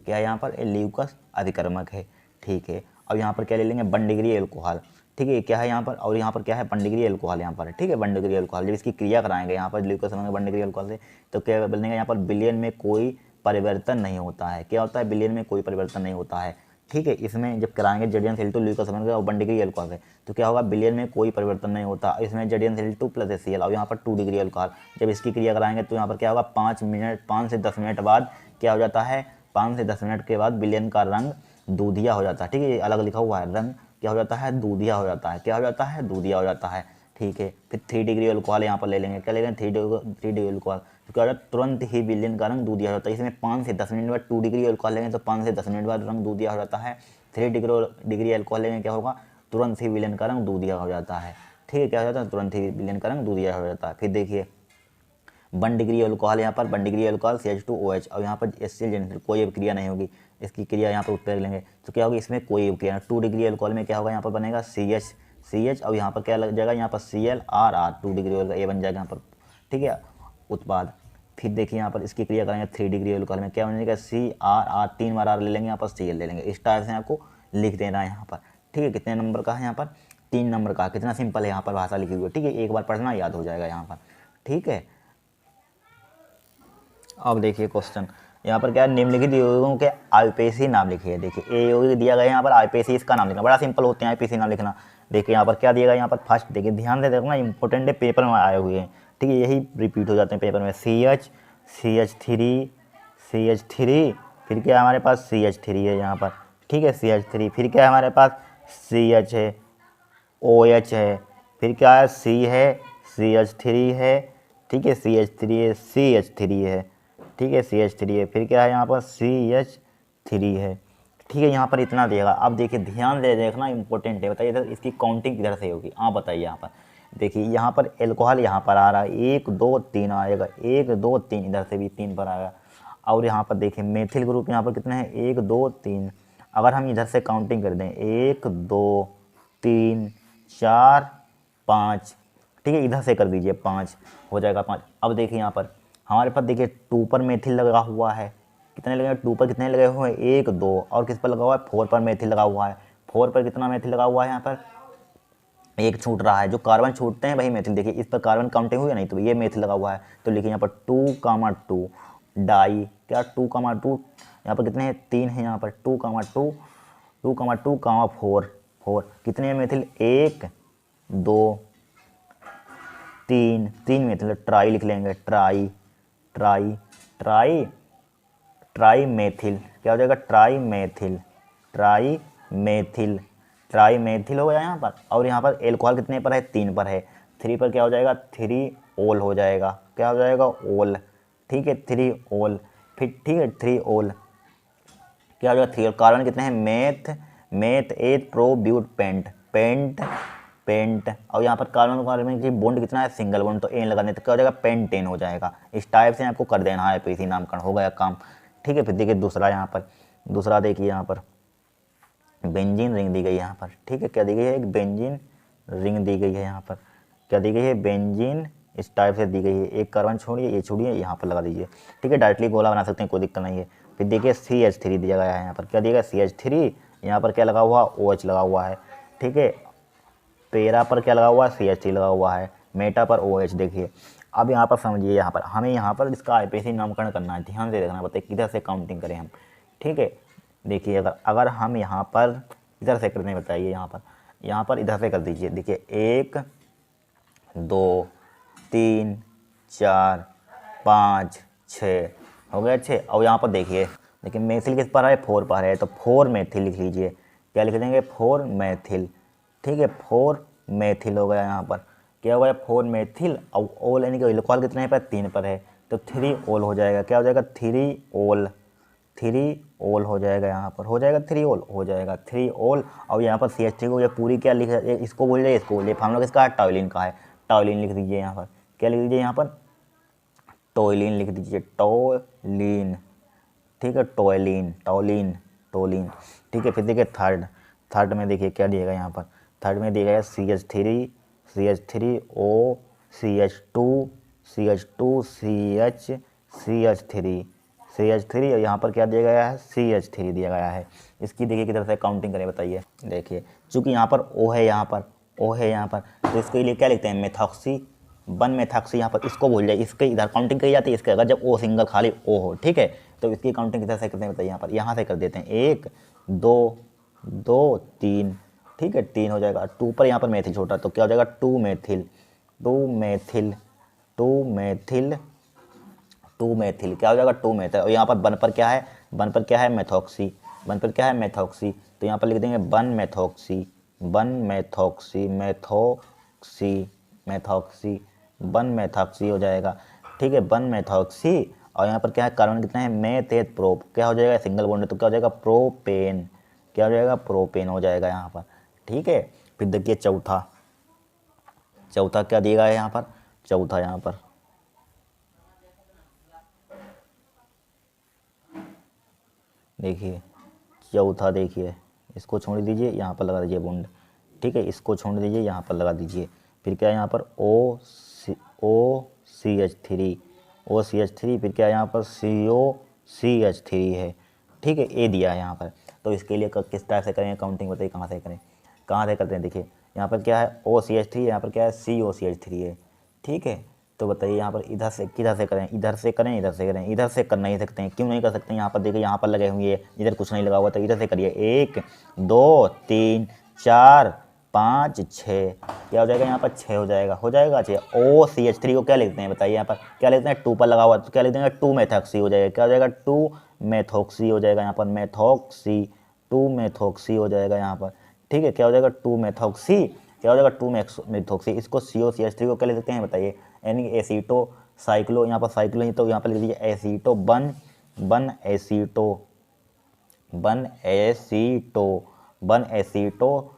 क्या है यहाँ पर, ल्यूकस अभिकर्मक है, ठीक है। अब यहाँ पर क्या ले लेंगे, 1 डिग्री एल्कोहल, ठीक है, क्या है यहाँ पर, और यहाँ पर क्या है, 1 डिग्री एल्कोहल यहाँ पर, ठीक है, 1 डिग्री एल्कोहल। जब इसकी क्रिया कराएंगे यहाँ पर ल्यूकस 1 डिग्री एल्कोहल से, तो क्या बनेगा यहाँ पर, विलयन में कोई परिवर्तन नहीं होता है। क्या होता है, विलयन में कोई परिवर्तन नहीं होता है, ठीक है। इसमें जब कराएंगे ZnCl2 ल्यूकस 1 डिग्री एल्कोहल से, तो क्या होगा, विलयन में कोई परिवर्तन नहीं होता। इसमें ZnCl2 प्लस HCl, और यहाँ पर 2 डिग्री एल्कोहल। जब इसकी क्रिया कराएंगे तो यहाँ पर क्या होगा, 5 से 10 मिनट बाद क्या हो जाता है, 5 से 10 मिनट के बाद विलयन का रंग दूधिया हो जाता है, ठीक है, अलग लिखा हुआ है, रंग क्या हो जाता है, दूधिया हो जाता है, क्या हो जाता है, दूधिया हो जाता है, ठीक है। फिर 3 डिग्री एल्कोहल यहाँ पर ले लेंगे, क्या ले लेंगे, 3 डिग्री एल्कोहल, तो क्या हो जाता है, तुरंत ही विलयन का रंग दूधिया हो जाता है। इसमें 5 से 10 मिनट बाद 2 डिग्री एल्कोहल लेंगे तो 5 से 10 मिनट बाद रंग दूधिया हो जाता है। 3 डिग्री अल्कोहल लेंगे क्या होगा, तुरंत ही विलयन का रंग दूधिया हो जाता है। ठीक है, क्या हो जाता है, तुरंत ही विलयन का रंग दूधिया हो जाता है। फिर देखिए 1 डिग्री अल्कोहल, यहाँ पर 1 डिग्री अल्कोहल CH2OH, और यहाँ पर HCl जेनेरेट कोई क्रिया नहीं होगी, इसकी क्रिया यहाँ पर उत्तर लेंगे तो क्या होगी, इसमें कोई क्रिया। 2 डिग्री अल्कोहल में क्या होगा, यहाँ पर बनेगा CH और यहाँ पर क्या लग जाएगा, यहाँ पर ClRr, 2 डिग्री अल्कोहल ये बन जाएगा यहाँ पर। ठीक है, उत्पाद। फिर देखिए यहाँ पर इसकी क्रिया करेंगे 3 डिग्री अल्कोहल में क्या बनेगा, CrR, 3 बार R ले लेंगे, यहाँ पर Cl ले लेंगे। इस टाइप से आपको लिख देना है यहाँ पर। ठीक है, कितने नंबर का है यहाँ पर, 3 नंबर का। कितना सिंपल है यहाँ पर भाषा लिखी हुई है। ठीक है, एक बार पढ़ना याद हो जाएगा यहाँ पर। ठीक है, अब देखिए क्वेश्चन यहाँ पर क्या है, निम्नलिखित यौगिकों के आईपीसी नाम लिखिए। देखिए ए यौगिक दिया गया है यहाँ पर, आईपीसी इसका नाम लिखना, बड़ा सिंपल होते हैं आईपीसी नाम लिखना। देखिए यहाँ पर क्या दिया गया, यहाँ पर फर्स्ट देखिए ध्यान से देखना, इंपॉर्टेंट है, पेपर में आए हुए हैं। ठीक है, यही रिपीट हो जाते हैं पेपर में। CH3, फिर क्या है हमारे पास CH3 है यहाँ पर। ठीक है, CH3, फिर क्या है हमारे पास CH है, OH है, फिर क्या है C है, CH3 है। ठीक है, CH3 है, CH3 है। ठीक है, CH3 है, फिर क्या है यहाँ पर CH3 है। ठीक है, यहाँ पर इतना देगा। अब देखिए ध्यान से देखना, इंपॉर्टेंट है। बताइए इधर इसकी काउंटिंग किधर से होगी, आप बताइए। यहाँ पर देखिए, यहाँ पर एल्कोहल यहाँ पर आ रहा है, 1 2 3 आएगा, 1 2 3, इधर से भी 3 पर आएगा। और यहाँ पर देखिए मेथिल ग्रुप यहाँ पर कितने हैं, 1 2 3। अगर हम इधर से काउंटिंग कर दें 1 2 3 4 5, ठीक है, इधर से कर दीजिए 5 हो जाएगा 5। अब देखिए यहाँ पर हमारे पास देखिए 2 पर मेथिल लगा हुआ है, कितने लगे, 2 पर कितने लगे हुए हैं, 1 2, और किस पर लगा हुआ है, 4 पर मेथिल लगा हुआ है। 4 पर कितना मेथिल लगा हुआ है, यहाँ पर 1 छूट रहा है। जो कार्बन छूटते हैं वही मेथिल, देखिए इस पर कार्बन काउंटिंग हुई है नहीं, तो ये मेथिल लगा हुआ है। तो लिखिए यहाँ पर 2, डाई क्या 2, यहाँ पर कितने हैं, 3 है यहाँ पर, 2, 4 कितने हैं मेथिल, 1 2 3 मेथिल, ट्राई लिख लेंगे, ट्राई मेथिल, क्या हो जाएगा, ट्राई मेथिल हो गया यहाँ पर। और यहाँ पर एल्कोहल कितने पर है, 3 पर है, 3 पर क्या हो जाएगा, 3 ओल हो जाएगा, क्या हो जाएगा, ओल। ठीक है, 3 ओल, फिर ठीक है 3 ओल क्या हो जाएगा, 3 ओल। कार्बन कितने हैं, मेथ 8 प्रोब्यूट पेंट, और यहाँ पर कार्बन की बॉन्ड कितना है, सिंगल बॉन्ड, तो एन लगाने तो क्या हो जाएगा, पेंटेन हो जाएगा। इस टाइप से आपको कर देना है, पीसी नामकरण हो गया काम। ठीक है, फिर देखिए दूसरा, यहाँ पर दूसरा देखिए, यहाँ पर बेंजीन रिंग दी गई है यहाँ पर। ठीक है, क्या दी गई है, एक बेंजीन रिंग दी गई है यहाँ पर, क्या दी गई है, बेंजीन इस टाइप से दी गई है। एक कार्बन छोड़िए, ये छोड़िए, यहाँ पर लगा दीजिए। ठीक है, डायरेक्टली गोला बना सकते हैं, कोई दिक्कत नहीं है। फिर देखिए CH3 दिया गया है यहाँ पर, क्या दिया गया, CH3, यहाँ पर क्या लगा हुआ, OH लगा हुआ है। ठीक है, पेरा पर क्या लगा हुआ है, CH3 लगा हुआ है, मेटा पर OH। देखिए अब यहाँ पर समझिए, यहाँ पर हमें यहाँ पर इसका आईपीसी नामकरण करना है, ध्यान से देखना, बताइए किधर से काउंटिंग करें हम। ठीक है, देखिए अगर हम यहाँ पर इधर से करने, बताइए यहाँ पर इधर से कर दीजिए। देखिए 1 2 3 4 5 6 हो गया 6। और यहाँ पर देखिए मेथिल किस पर है, 4 पर है, तो 4 मेथिल लिख लीजिए। क्या लिख देंगे, 4 मेथिल। ठीक है, 4 मेथिल हो गया, यहाँ पर क्या हो गया, 4 मेथिल। और ओल यानी कि एल्कोहल कितने पर, 3 पर है, तो 3 ओल हो जाएगा। क्या हो जाएगा, 3 ओल हो जाएगा, यहाँ पर हो जाएगा 3 ओल हो जाएगा, 3 ओल। और यहाँ पर CH3 को ये पूरी क्या लिख, इसको बोल जाए, इसको बोलिए, हम लोग इसका है टॉयलिन का है, टॉयलिन लिख दीजिए यहाँ पर। क्या लिख दीजिए यहाँ पर, टॉयलिन लिख दीजिए, टॉयलिन। ठीक है, टॉलिन। ठीक है, फिर देखिए थर्ड में देखिए क्या दिएगा यहाँ पर, थर्ड में दिया गया CH3O CH2 और यहाँ पर क्या दिया गया है, CH3 दिया गया है। इसकी देखिए किधर से काउंटिंग करें, बताइए। देखिए चूँकि यहाँ पर O है, यहाँ पर तो इसके लिए क्या लिखते हैं, मेथॉक्सी 1 मेथॉक्सी, यहाँ पर इसको भूल जाए, इसके इधर काउंटिंग करी जाती है, इसके अगर जब O सिंगल खाली O हो। ठीक है, तो इसकी काउंटिंग किधर से करते हैं, बताइए। यहाँ से कर देते हैं, 1 2 3। ठीक है, 3 हो जाएगा। 2 पर यहाँ पर मेथिल छोटा, तो क्या हो जाएगा, 2 मेथिल। क्या हो जाएगा, 2 मेथिल। और यहाँ पर 1 पर क्या है, मेथॉक्सी। तो यहाँ पर लिख देंगे 1 मेथॉक्सी, 1 मेथॉक्सी हो जाएगा। ठीक है, 1 मेथॉक्सी। और यहाँ पर क्या है, कार्बन कितना है, मेथ 8 प्रोप, क्या हो जाएगा, सिंगल बॉन्ड, तो क्या हो जाएगा, प्रोपेन। क्या हो जाएगा, प्रोपेन हो जाएगा यहाँ पर। ठीक है, फिर देखिए चौथा क्या दिया गया है यहाँ पर, चौथा यहाँ पर देखिए, चौथा देखिए, इसको छोड़ दीजिए, यहाँ पर लगा दीजिए बॉन्ड। ठीक है, इसको छोड़ दीजिए, यहाँ पर लगा दीजिए। फिर क्या है यहाँ पर OCH3, फिर क्या है यहाँ पर COCH3 है। ठीक है, ए दिया है यहाँ पर। तो इसके लिए किस टाइप से करेंगे काउंटिंग, बताइए कहाँ से करें, कहाँ से करते हैं। देखिए यहाँ पर क्या है OCH3, यहाँ पर क्या है COCH3 है। ठीक है, तो बताइए यहाँ पर इधर से किधर से करें, इधर से करें, इधर से करें, इधर से कर नहीं सकते हैं। क्यों नहीं कर सकते हैं, यहाँ पर देखिए यहाँ पर लगे हुए हैं, इधर कुछ नहीं लगा हुआ, तो इधर से करिए। 1 2 3 4 5 6, क्या हो जाएगा यहाँ पर 6 हो जाएगा, 6। OCH3 को क्या लिखते हैं बताइए, यहाँ पर क्या लिखते हैं, 2 पर लगा हुआ, तो क्या लिख देंगे 2 मेथॉक्सी हो जाएगा। क्या हो जाएगा 2 मेथॉक्सी हो जाएगा यहाँ पर, मेथॉक्सी 2 मेथॉक्सी हो जाएगा यहाँ पर। ठीक है, क्या हो जाएगा 2 मेथॉक्सी, क्या हो जाएगा 2 मेथॉक्सी। इसको COCH3 को क्या लिख सकते हैं बताइए, यानी एसीटो साइक्लो, यहाँ पर साइक्लो ही, तो यहाँ पर लिख दीजिए एसीटो बन एसीटो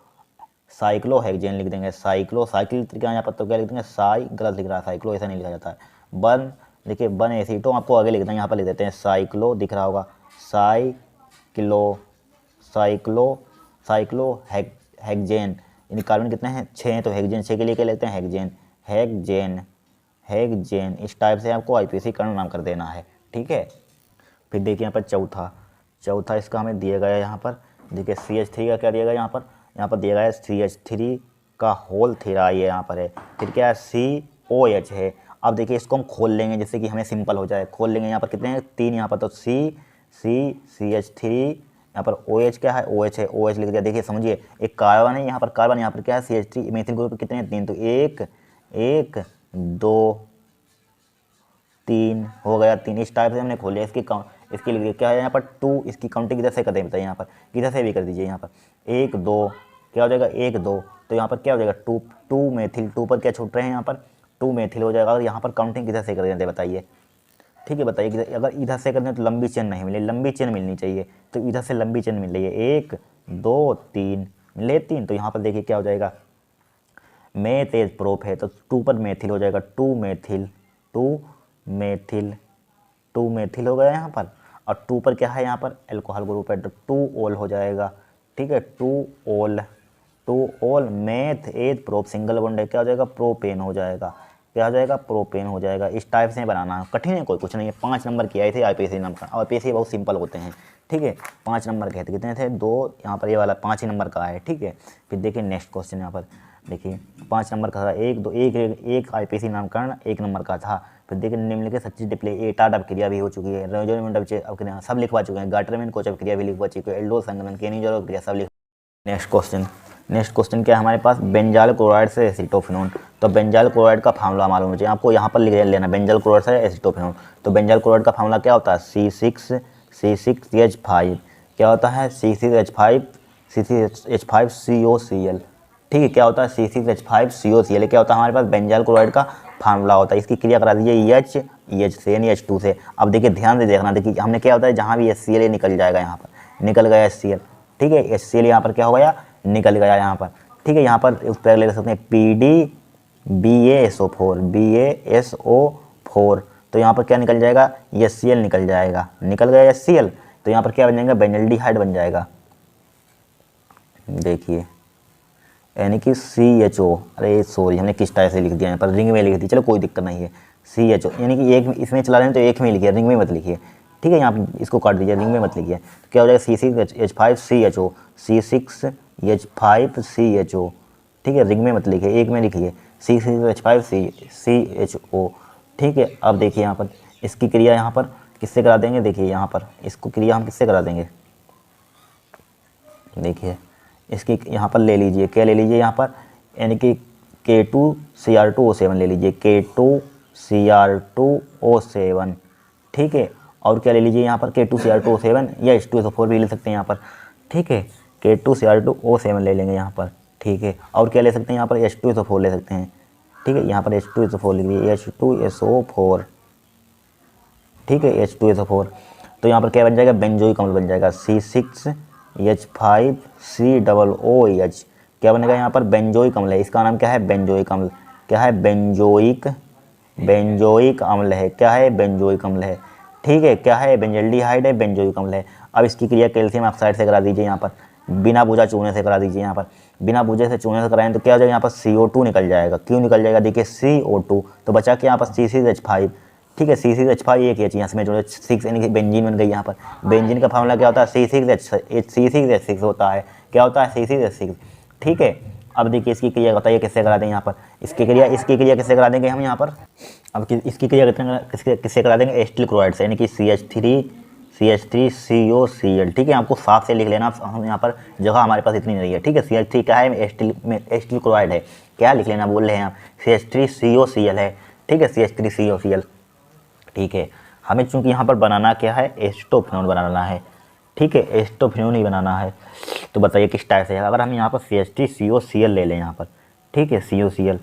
साइक्लोहेक्सेन लिख देंगे। साइकिल क्या यहाँ पर, तो क्या लिख देंगे गलत लिख रहा है, साइक्लो ऐसा नहीं लिखा जाता है। देखिए बन एसीटो आपको आगे लिख देंगे, यहाँ पर लिख देते हैं साइक्लो, दिख रहा होगा साइक्लोहेक्सेन। यानी कार्बन कितने हैं 6 हैं, तो हेक्सेन 6 के लिए क्या लिखते हैं हेक्सेन। इस टाइप से आपको IPC कर्ण नाम कर देना है। ठीक है, फिर देखिए यहाँ पर चौथा इसका हमें दिया गया है यहाँ पर। देखिए CH3 का क्या दिया गया यहाँ पर दिया गया है CH3 का होल थेराई है यहाँ पर है। फिर क्या है COH है। अब देखिए इसको हम खोल लेंगे जिससे कि हमें सिंपल हो जाए। खोल लेंगे, यहाँ पर कितने हैं 3 यहाँ पर, तो CH3, यहाँ पर OH क्या है, OH है, OH लिख दिया। देखिए समझिए, एक कार्बन है, यहाँ पर क्या है CH3 मेथिल ग्रुप कितने हैं 3, तो 1 2 3 हो गया 3। इस टाइप से हमने खोल लिया। इसके लिए क्या है यहाँ पर 2, इसकी काउंटिंग किधर से करते हैं बताइए, यहाँ पर किधर से भी कर दीजिए। यहाँ पर 1 2, क्या हो जाएगा 1 2, तो यहाँ पर क्या हो जाएगा 2 मेथिल, 2 पर क्या छूट रहे हैं यहाँ पर 2 मेथिल हो जाएगा। और यहाँ पर काउंटिंग किधर से कर देते हैं बताइए। ठीक है, बताइए अगर इधर से करते हैं तो लंबी चेन नहीं मिले, लंबी चेन मिलनी चाहिए, तो इधर से लंबी चेन मिल रही है 1 2 3 मिले 3। तो यहाँ पर देखिए क्या हो जाएगा, मेथ एज प्रोप है, तो 2 पर मेथिल हो जाएगा, 2 मेथिल हो गया यहाँ पर। और 2 पर क्या है यहाँ पर एल्कोहल ग्रुप है, तो 2 ओल हो जाएगा। ठीक है, 2 ओल मेथ एज प्रोप सिंगल बॉन्ड है, क्या हो जाएगा प्रोपेन हो जाएगा। क्या हो जाएगा प्रोपेन हो जाएगा। इस टाइप से बनाना है, कठिन है कोई कुछ नहीं है। 5 नंबर की आई थी IPC नंबर, IPC बहुत सिंपल होते हैं। ठीक है, 5 नंबर के थे, कितने थे 2, यहाँ पर ये वाला 5 ही नंबर का है। ठीक है, फिर देखिए नेक्स्ट क्वेश्चन यहाँ पर देखिए 5 नंबर का था, एक IPC नामकरण 1 नंबर का था। फिर देखिए निम्नलिखित सच्ची डिप्ले एटाट अपक्रिया भी हो चुकी है, रेजोनेमेंट अपक्रिया सब लिखवा चुके हैं, गाटरमेंट कोच अपक्रिया भी लिखवा चुके हैं, एल्डोज संघनन केनिजोर अपक्रिया सब लिख। नेक्स्ट क्वेश्चन क्या है हमारे पास, बेंजाल क्लोराइड से एसिटोफिनोन। तो बेंजाल क्लोराइड का फार्मूला मालूम चाहिए आपको, यहाँ पर लिख लेना बेंजाल क्लोराइड से एसिटोफिनोन। तो बेंजाल क्लोराइड का फार्मूला क्या होता है C6H5, क्या होता है C6H5COCl। ठीक है, क्या होता है C6H5COCl, क्या होता है हमारे पास बेंजाल क्लोराइड का फार्मूला होता है। इसकी क्रिया करा दीजिए EH से यानी H2 से। अब देखिए ध्यान से देखना, देखिए हमने क्या होता है जहाँ भी HCl निकल जाएगा, यहाँ पर निकल गया HCl। ठीक है, HCl यहाँ पर क्या हो गया निकल गया यहाँ पर। ठीक है, यहाँ पर उस पर ले सकते हैं BaSO4, तो यहाँ पर क्या निकल जाएगा HCl निकल जाएगा, निकल गया HCl, तो यहाँ पर क्या बन जाएगा बेंजल्डिहाइड बन जाएगा। देखिए यानी कि CHO, अरे सॉरी हमने किस टाइप से लिख दिया यहाँ पर, रिंग में लिख दी, चलो कोई दिक्कत नहीं है। CHO यानी कि एक इसमें चला रहे हैं तो एक में लिखिए, रिंग में मत लिखिए। ठीक है, यहाँ पर इसको काट दीजिए, रिंग में मत लिखिए। तो क्या हो जाएगा C6H5CHO, C6H5CHO। ठीक है, रिंग में मत लिखिए, एक में लिखिए C6H5CHO। ठीक है, अब देखिए यहाँ पर इसकी क्रिया यहाँ पर किससे करा देंगे, देखिए यहाँ पर इसको क्रिया हम किससे करा देंगे। देखिए इसकी यहाँ पर ले लीजिए, क्या ले लीजिए यहाँ पर, यानी कि K2Cr2O7 ले लीजिए, K2Cr2O7। ठीक है, और क्या ले लीजिए यहाँ पर K2Cr2O7 या H2SO4 भी ले सकते हैं यहाँ पर। ठीक है, K2Cr2O7 ले लेंगे यहाँ पर। ठीक है, और क्या ले सकते हैं यहाँ पर H2SO4 ले सकते हैं। ठीक है, यहाँ पर H2SO4 लिख लीजिए, H2SO4। ठीक है, H2SO4, तो यहाँ पर क्या बन जाएगा बेंजोइक अम्ल बन जाएगा H5COOH, क्या बनेगा यहाँ पर, बेंजोइक अम्ल है। इसका नाम क्या है, बेंजोइक अम्ल। क्या है, बेंजोइक अम्ल है। क्या है, बेंजोइक अम्ल है। ठीक है, क्या है, बेंजल्डिहाइड है, बेंजोइक अम्ल है। अब इसकी क्रिया कैल्शियम ऑक्साइड से करा दीजिए यहाँ पर, बिना बूझा चूने से करा दीजिए यहाँ पर। बिना बूझे से चूने से कराएं तो क्या हो जाएगा, यहाँ पर CO2 निकल जाएगा। क्यों निकल जाएगा, देखिए CO2, तो बचा क्या यहाँ पर C6H5। ठीक है, C6H5 एक ही चीज़, यहाँ से जो 6 यानी कि बेंजीन बन गई यहाँ पर। बेंजीन का फार्मूला क्या होता है, C6H6 होता है। क्या होता है, C6H6। ठीक है, अब देखिए इसकी क्रिया बताइए किससे करा दें यहाँ पर, इसकी क्रिया किससे करा देंगे हम यहाँ पर। अब इसकी क्रिया किससे करा देंगे, एसिटिल क्लोराइड से, यानी कि CH3COCl। ठीक है, आपको साफ से लिख लेना, हम यहाँ पर जगह हमारे पास इतनी नहीं है। ठीक है, CH3 क्या है, एसिटिल क्लोराइड है। क्या लिख लेना, बोल रहे हैं आप, CH3COCl है। ठीक है, CH3COCl। ठीक है, हमें चूंकि यहाँ पर बनाना क्या है, एस्टोफिनोन बनाना है। ठीक है, एस्टोफिनोन ही बनाना है। तो बताइए किस टाइप से है, अगर हम यहाँ पर CH3COCl ले लें यहाँ पर, ठीक है, COCl,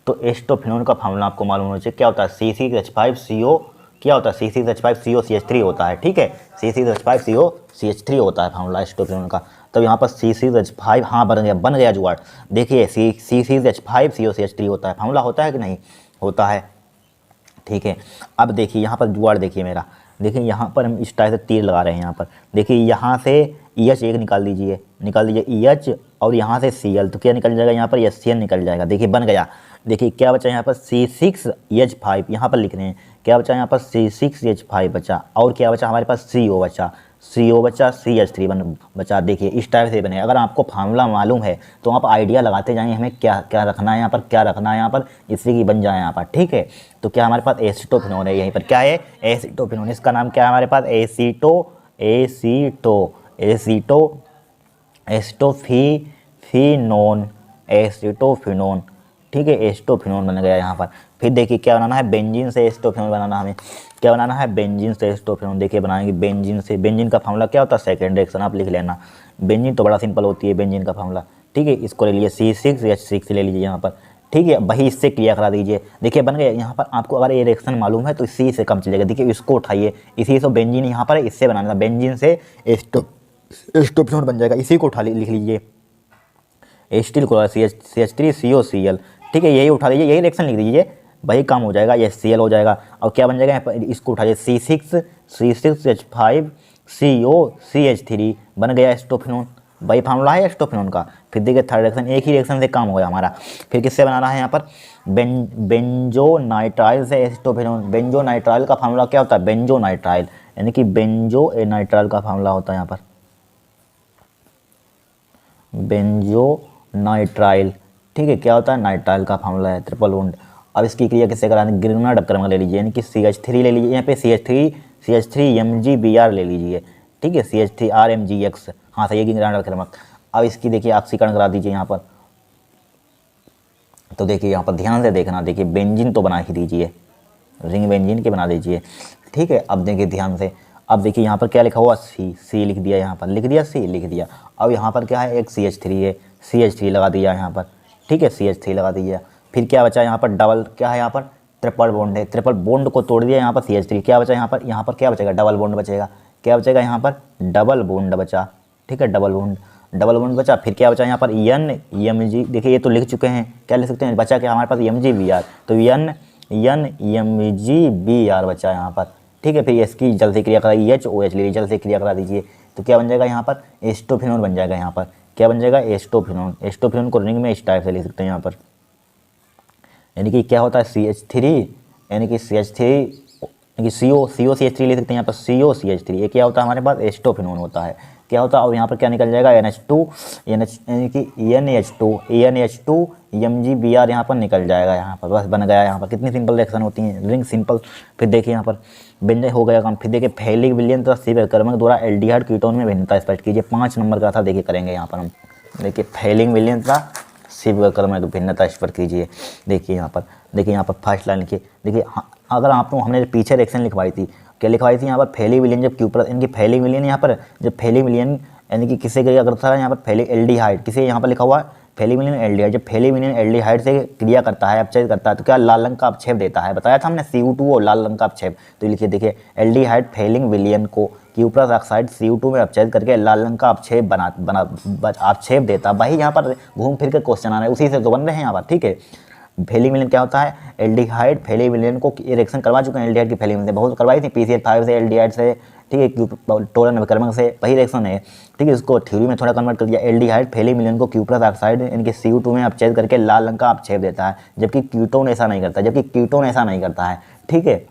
तो एस्टोफिनोन का फार्मूला आपको मालूम होना चाहिए। क्या होता है, C6H5CO, क्या होता है, C6H5COCH3 होता है। ठीक है, C6H5COCH3 होता है फार्मूला एस्टोफिनोन का। तो यहाँ पर C6H5, हाँ बन गया जुगाड़। देखिए C6H5COCH3 होता है, फार्मूला होता है कि नहीं होता है। ठीक है, अब देखिए यहाँ पर जुगाड़ देखिए मेरा, देखिए यहाँ पर हम इस टाइप से तीर लगा रहे हैं। यहाँ पर देखिए, यहाँ से EH एक निकाल दीजिए EH, और यहाँ से Cl, तो क्या निकल जाएगा यहाँ पर, HCl निकल जाएगा। देखिए बन गया। देखिए क्या बचा यहाँ पर, C6H5, यहाँ पर लिख रहे हैं। क्या बचा यहाँ पर, C6H5 बचा, और क्या बचा हमारे पास, CO बचा, CH3 बचा। देखिए इस टाइप से बने। अगर आपको फार्मूला मालूम है तो आप आइडिया लगाते जाएंगे हमें क्या क्या रखना है यहाँ पर, क्या रखना है यहाँ पर, इससे कि बन जाए यहाँ पर। ठीक है, तो क्या हमारे पास एसिटोफिनोन है, यहीं पर क्या है, एसिटोफिनोन। इसका नाम क्या है हमारे पास, एसिटोफिनोन। ठीक है, एस्टोफिनोन बन गया यहाँ पर। फिर देखिए क्या बनाना है, बेंजीन से एस्टोफिनोन बनाना हमें। क्या बनाना है, बेंजीन से एस्टोफिनोन। देखिए बनाएंगे बेंजीन से। बेंजीन का फार्मूला क्या होता है, सेकेंड रिएक्शन, आप लिख लेना। बेंजीन तो बड़ा सिंपल होती है बेंजीन का फार्मूला। ठीक है, इसको ले लीजिए, C6H6 ले लीजिए यहाँ पर। ठीक है, वही इससे क्रिया करा दीजिए। देखिए बन गया यहाँ पर। आपको अगर ये रिएक्शन मालूम है तो इसी से कम चलेगा। देखिए इसको उठाइए, इसी से बेंजीन यहाँ पर इससे बनाना था, बेंजीन से एस्टोफिनोन बन जाएगा। इसी को उठा लिख लीजिए, एसिटिल क्लोराइड CH3COCl। ठीक है, यही उठा लीजिए, यही रिएक्शन लिख दीजिए, वही काम हो जाएगा, ये Cl हो जाएगा। और क्या बन जाएगा यहाँ पर, इसको उठाइए, C6H5COCH3 बन गया एस्टोफिनोन। वही फार्मूला है एस्टोफिनोन का। फिर देखिए थर्ड रिएक्शन, एक ही रिएक्शन से काम हो गया हमारा। फिर किससे बनाना है यहाँ पर, बेंजोनाइट्राइल से एस्टोफिनोन। बेंजोनाइट्राइल का फार्मूला क्या होता है, बेंजोनाइट्राइल, यानी कि बेंजोनाइट्राइल का फार्मूला होता है यहाँ पर, बेंजोनाइट्राइल। ठीक है, क्या होता है, नाइट्राइल का फार्मूला है, ट्रिपल बॉन्ड। अब इसकी क्रिया किससे करानी, गिरना डबक्रम ले लीजिए, यानी कि CH3 ले लीजिए, यहाँ पे CH3MgBr ले लीजिए। ठीक है, CH3RMgX, हाँ सही है, गिरना डबक्रम। अब इसकी देखिए ऑक्सीकरण करा दीजिए यहाँ पर। तो देखिए यहाँ पर ध्यान से देखना, देखिए बेंजीन तो बना ही दीजिए, रिंग बेंजीन के बना दीजिए। ठीक है, अब देखिए ध्यान से, अब देखिए यहाँ पर क्या लिखा हुआ, C लिख दिया, यहाँ पर लिख दिया, C लिख दिया। अब यहाँ पर क्या है, एक CH3 है, CH3 लगा दिया यहाँ पर। ठीक है, CH3 लगा दीजिए। फिर क्या बचा यहाँ पर, डबल, क्या है यहाँ पर, ट्रिपल बॉन्ड है, ट्रिपल बॉन्ड को तोड़ दिया यहाँ पर CH3। क्या बचा यहाँ पर क्या बचेगा, डबल बॉन्ड बचेगा। क्या बचेगा यहाँ पर, डबल बॉन्ड बचा। ठीक है, डबल बॉन्ड बचा। फिर क्या बचा यहाँ पर, NMG। देखिए ये तो लिख चुके हैं, क्या लिख सकते हैं, बचा क्या हमारे पास, MgBr, तो NMGBr बचा यहाँ पर। ठीक है, फिर इसकी जल से क्रिया करा, HOH ले जल से क्रिया करा दीजिए, तो क्या बन जाएगा यहाँ पर, एस्टोफिनोन बन जाएगा। यहाँ पर क्या बन जाएगा, एस्टोफिनोन। एस्टोफिनोन को रिंग में इस टाइप से लिख सकते हैं यहाँ पर, यानी कि क्या होता है, CH3, यानी कि CH3, यानी कि COCH3 लिख सकते हैं यहाँ पर, COCH3। ये क्या होता है हमारे पास, एस्टोफिनोन होता है। क्या होता है, और यहाँ पर क्या निकल जाएगा, NH2, यानी कि NH2 MgBr यहाँ पर निकल जाएगा। यहाँ पर बस बन गया। यहाँ पर कितनी सिंपल रिएक्शन होती हैं, रिंग सिंपल। फिर देखिए यहाँ पर व्यंजन हो गया काम। फिर देखिए फैलिक विलयन तथा शिव क्रमक द्वारा एल्डिहाइड कीटोन में भिन्नता स्पष्ट कीजिए। 5 नंबर का था, देखिए करेंगे यहाँ पर हम। देखिए फैलिक विलयन तथा शिव क्रमक भिन्नता स्पष्ट कीजिए। देखिए यहाँ पर फर्स्ट लाइन लिखिए। देखिए अगर आपको हमने पीछे रिएक्शन लिखवाई थी, क्या लिखवाई थी यहाँ पर, फैलिक विलयन जब Q+, इनकी फैलिक विलयन यहाँ पर, जब फैलिक विलयन यानी कि किसे क्या करता है यहाँ पर, फैलिक एल्डिहाइड, किसे यहाँ पर लिखा हुआ है, फेलिमिलिन एल्डिहाइड, जब फेलिमिलिन एल्डिहाइड से क्रिया करता है, अपचय करता है, तो क्या लाल रंग का अपक्षेप देता है। बताया था हमने CO2 और लाल रंग का अपक्षेप। तो लिखिए, देखिए एल्डिहाइड फेलिंग विलियन को क्यूप्रस ऑक्साइड CO2 में अपचयित करके लाल रंग का अपक्षेप अपक्षेप देता। वही यहाँ पर घूम फिर के क्वेश्चन आ रहे हैं, उसी से तो बन रहे हैं यहाँ पर, ठीक है। फेलिमिलिन क्या होता है, एल्डिहाइड फेलिमिलिन को रिएक्शन करवा चुके हैं एल्डिहाइड की फेलिमिलिन से, बहुत करवाई थी PCl5 से एल्डिहाइड से, ठीक है, टोलन अभिकर्मक से, वही रिएक्शन है, ठीक है। इसको थ्योरी में थोड़ा कन्वर्ट कर दिया। एल्डिहाइड फेलिमिलिन को क्यूप्रस ऑक्साइड इनके CO2 में अपचयित करके लाल रंग का अपक्षेप देता है, जबकि कीटोन ऐसा नहीं करता है, ठीक है।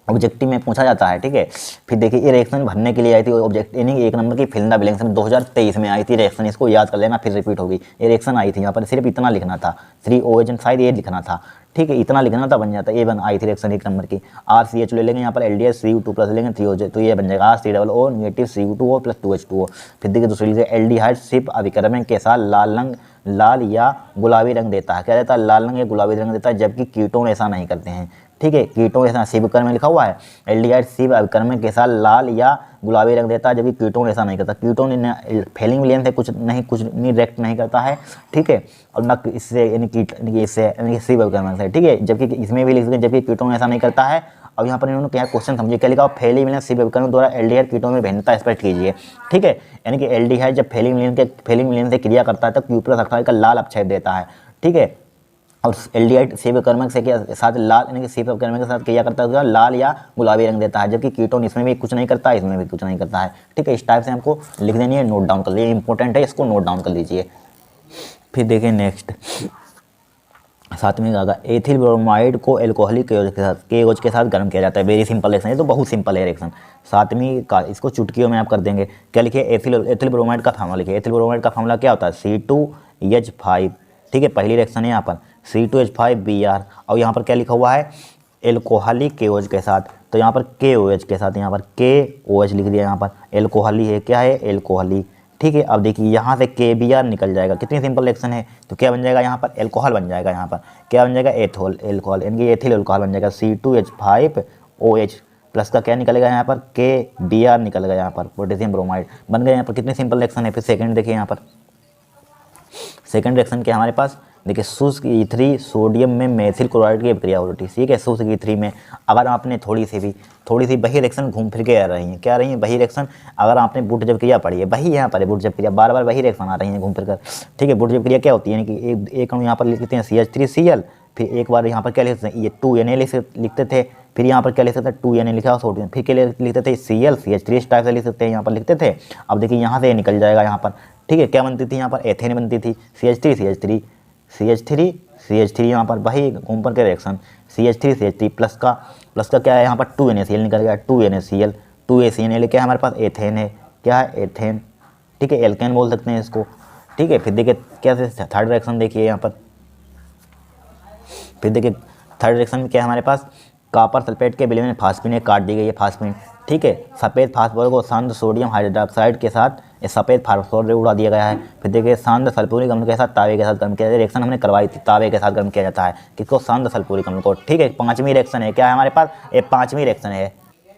ऑब्जेक्टिव में पूछा जाता है, ठीक है। फिर देखिए ये रिएक्शन भरने के लिए आई थी ऑब्जेक्ट, यानी 1 नंबर की फिल्दा विलियमसन 2023 में आई थी रिएक्शन, इसको याद कर लेना, फिर रिपीट होगी। ये रिएक्शन आई थी, यहाँ पर सिर्फ इतना लिखना था, 3OH शायद ये लिखना था, ठीक है, इतना लिखना था, बन जाता। ये बन आई थी रिएक्शन 1 नंबर की। RCH ले लेंगे यहाँ पर, LDH CO2 प्लस लेंगे 3OH, तो ये बन जाएगा RCOO negative CO2O plus 2H2O। फिर देखिए दूसरी लिखे एल्डिहाइड सिर्फ अभिकर्मक के साथ लाल या गुलाबी रंग देता है। क्या देता है, लाल रंग या गुलाबी रंग देता है, जबकि कीटोन ऐसा नहीं करते हैं, ठीक है। कीटोन ऐसा शिव कर्म में लिखा हुआ है, एल्डिहाइड शिव अभिकर्मक के साथ लाल या गुलाबी रंग देता है, जबकि कीटोन ऐसा नहीं करता। कीटोन फेलिंग विलियन से कुछ नहीं रिएक्ट नहीं करता है, ठीक है, और न इससे यानी शिव अभिकर्मक से, ठीक है, जबकि इसमें भी लिख सकते हैं जबकि कीटोन ऐसा नहीं करता है। अब यहाँ पर इन्होंने क्या क्वेश्चन समझिए, क्या लिखा, फेलिंग विलियन शिव अभिकर्मक द्वारा एल्डिहाइड कीटोन में भिन्नता स्पष्ट कीजिए, ठीक है। यानी कि एल्डिहाइड जब फेलिंग विलियन से क्रिया करता है तो क्यूप्रस ऑक्साइड का लाल अपक्षेप देता है, ठीक है। और एल्डिहाइड शिव कर्मक से के साथ लाल यानी कि शिव कर्मक के साथ क्रिया करता है लाल या गुलाबी रंग देता है, जबकि कीटोन इसमें भी कुछ नहीं करता है, इसमें भी कुछ नहीं करता है, ठीक है। इस टाइप से हमको लिख देनी है, नोट डाउन कर लीजिए, इंपॉर्टेंट है, इसको नोट डाउन कर लीजिए। फिर देखिए नेक्स्ट 7वें का एथिल ब्रोमाइड को एल्कोहलिक KOH के साथ गर्म किया जाता है। वेरी सिंपल रिएक्शन, ये तो बहुत सिंपल है रिएक्शन। 7वीं का इसको चुटकियों में आप कर देंगे। क्या लिखिए, एथिल ब्रोमाइड का फार्मूला लिखिए। एथिल ब्रोमाइड का फार्मूला क्या होता है, C2H5, ठीक है, पहली रिएक्शन है यहाँ पर C2H5Br, और यहाँ पर क्या लिखा हुआ है, एल्कोहलिक KOH के साथ, तो यहाँ पर KOH के साथ, यहाँ पर KOH लिख दिया, यहाँ पर एल्कोहली है, क्या है, एल्कोहली, ठीक है। अब देखिए यहाँ से KBr निकल जाएगा, कितनी सिंपल रिएक्शन है, तो क्या बन जाएगा, यहाँ पर एल्कोहल बन जाएगा, यहाँ पर क्या बन जाएगा, एल्कोहल यानी कि एथिल एल्कोहल बन जाएगा। C2H5OH प्लस का क्या निकलेगा, यहाँ पर KBr निकलेगा, यहाँ पर पोटेशियम ब्रोमाइड बन गया। यहाँ पर कितनी सिंपल रिएक्शन है। फिर सेकंड देखिए, यहाँ पर सेकंड रिएक्शन क्या हमारे पास, देखिए शुष्क E3 सोडियम में मेथिल क्लोराइड की अभिक्रिया हो रही है, ठीक है। शुष्क E3 में अगर आपने थोड़ी सी वही रिएक्शन घूम फिर के आ रही हैं, क्या आ रही है, वही रिएक्शन, अगर आपने बुट जब क्रिया पढ़ी है, वही यहाँ पर है बुट जब क्रिया, बार बार वही रिएक्शन आ रही है घूम फिर कर, ठीक है। बुट जब क्रिया क्या होती है, यानी कि एक अणु यहाँ पर लिखते हैं CH3Cl, फिर एक बार यहाँ पर क्या लिखते हैं, ये 2Na लिखते थे, फिर यहाँ पर क्या लिख सकते हैं, 2Na लिखा सोडियम, फिर क्या लिखते थे Cl CH3 इस टाइप से लिख सकते हैं, यहाँ पर लिखते थे। अब देखिए यहाँ से निकल जाएगा, यहाँ पर, ठीक है, क्या बनती थी, यहाँ पर एथेन बनती थी, CH3 यहाँ पर वही घूम पर के रिएक्शन, CH3 प्लस का क्या है, यहाँ पर 2NaCl निकल गया, 2ACL क्या है हमारे पास, एथेन है, क्या है, एथेन, ठीक है, एल्केन बोल सकते हैं इसको, ठीक है। फिर देखिए क्या थर्ड रिएक्शन देखिए यहाँ पर, फिर देखिए थर्ड रिएक्शन में क्या है हमारे पास, कॉपर सल्फेट के विलय में फास्फिन काट दी गई है, फास्फिन, ठीक है। सफ़ेद फास्फोरस को शांत सोडियम हाइड्रोक्साइड के साथ सफ़ेद फास्फोरस उड़ा दिया गया है। फिर देखिए शांत सल्फ्यूरिक अम्ल के साथ तावे के साथ गर्म किया जाता है, रिएक्शन हमने करवाई थी, तावे के साथ गर्म किया जाता है, किसको, शांत सल्फ्यूरिक अम्ल को, ठीक है। 5वीं रिएक्शन है, क्या है हमारे पास, ये 5वीं रिएक्शन है।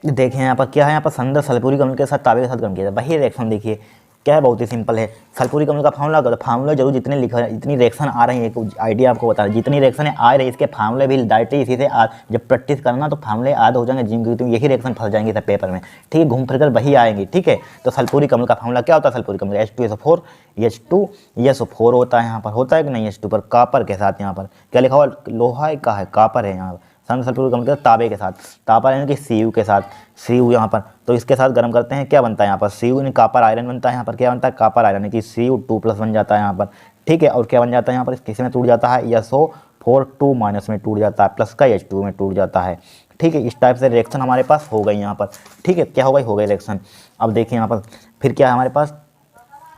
देखिए यहाँ पर क्या है, यहाँ पर शांत सल्फ्यूरिक अम्ल के साथ तावे के साथ गर्म किया जाता है, वही रिएक्शन देखिए क्या है, बहुत ही सिंपल है। सल्फ्यूरिक अम्ल का फार्मूला जरूर जितने लिखा है, जितनी रिएक्शन आ रही है, एक आइडिया आपको बता रहा है, जितनी रिएक्शन आ रही है इसके फार्मूले भी डायरेक्टली इसी से जब प्रैक्टिस करना तो फार्मूले याद हो जाएंगे, जिनकी यही रिएक्शन फंस जाएंगे सब पेपर में, ठीक है, घूम फिर कर वही आएंगी, ठीक है। तो सल्फ्यूरिक अम्ल का फार्मूला क्या होता है, सल्फ्यूरिक अम्ल H2SO4 H2SO4 होता है, यहाँ पर होता है कि नहीं, H2 पर कॉपर के साथ, यहाँ पर क्या लिखा हुआ, लोहा का है, कॉपर है, यहाँ पर शांत सल्फ्यूरिक अम्ल के तांबे के साथ, तांबा यानी कि Cu के साथ, Cu यहाँ पर, तो इसके साथ गर्म करते हैं, क्या बनता है यहाँ पर, Cu यानी कॉपर आयरन बनता है, यहाँ पर क्या बनता है, कॉपर आयरन, कि Cu2+ बन जाता है यहाँ पर, ठीक है। और क्या बन जाता है यहाँ पर, किसी में टूट जाता है, SO4 2- में टूट जाता है, प्लस का H2 में टूट जाता है, ठीक है। इस टाइप से रिएक्शन हमारे पास हो गई यहाँ पर, ठीक है, क्या हो गई रिएक्शन। अब देखिए यहाँ पर फिर क्या है हमारे पास,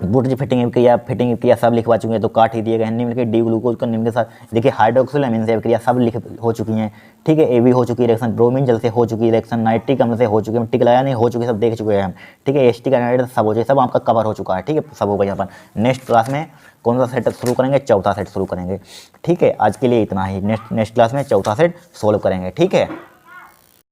बुट जो फिटिंग क्रिया सब लिखवा चुके हैं, तो काट ही दिए गए, निम्न के डी ग्लूकोज का निम्न के साथ, देखिए हाइड्रोक्सिल अमीन से क्रिया सब हो चुकी हैं, ठीक है। AB हो चुकी है रिएक्शन, ब्रोमीन जल से हो चुकी है रिएक्शन, नाइट्रिक अम्ल से हो चुकी है, टिकलाया नहीं हो चुकी, सब देख चुके हैं हम, ठीक है। एसिटिक एनाहाइड्राइड सब हो चुके, सब आपका कवर हो चुका है, ठीक है, सब होगा यहाँ पर। नेक्स्ट क्लास में कौन सा सेट शुरू करेंगे, चौथा सेट शुरू करेंगे, ठीक है। आज के लिए इतना ही, नेक्स्ट क्लास में चौथा सेट सोल्व करेंगे, ठीक है।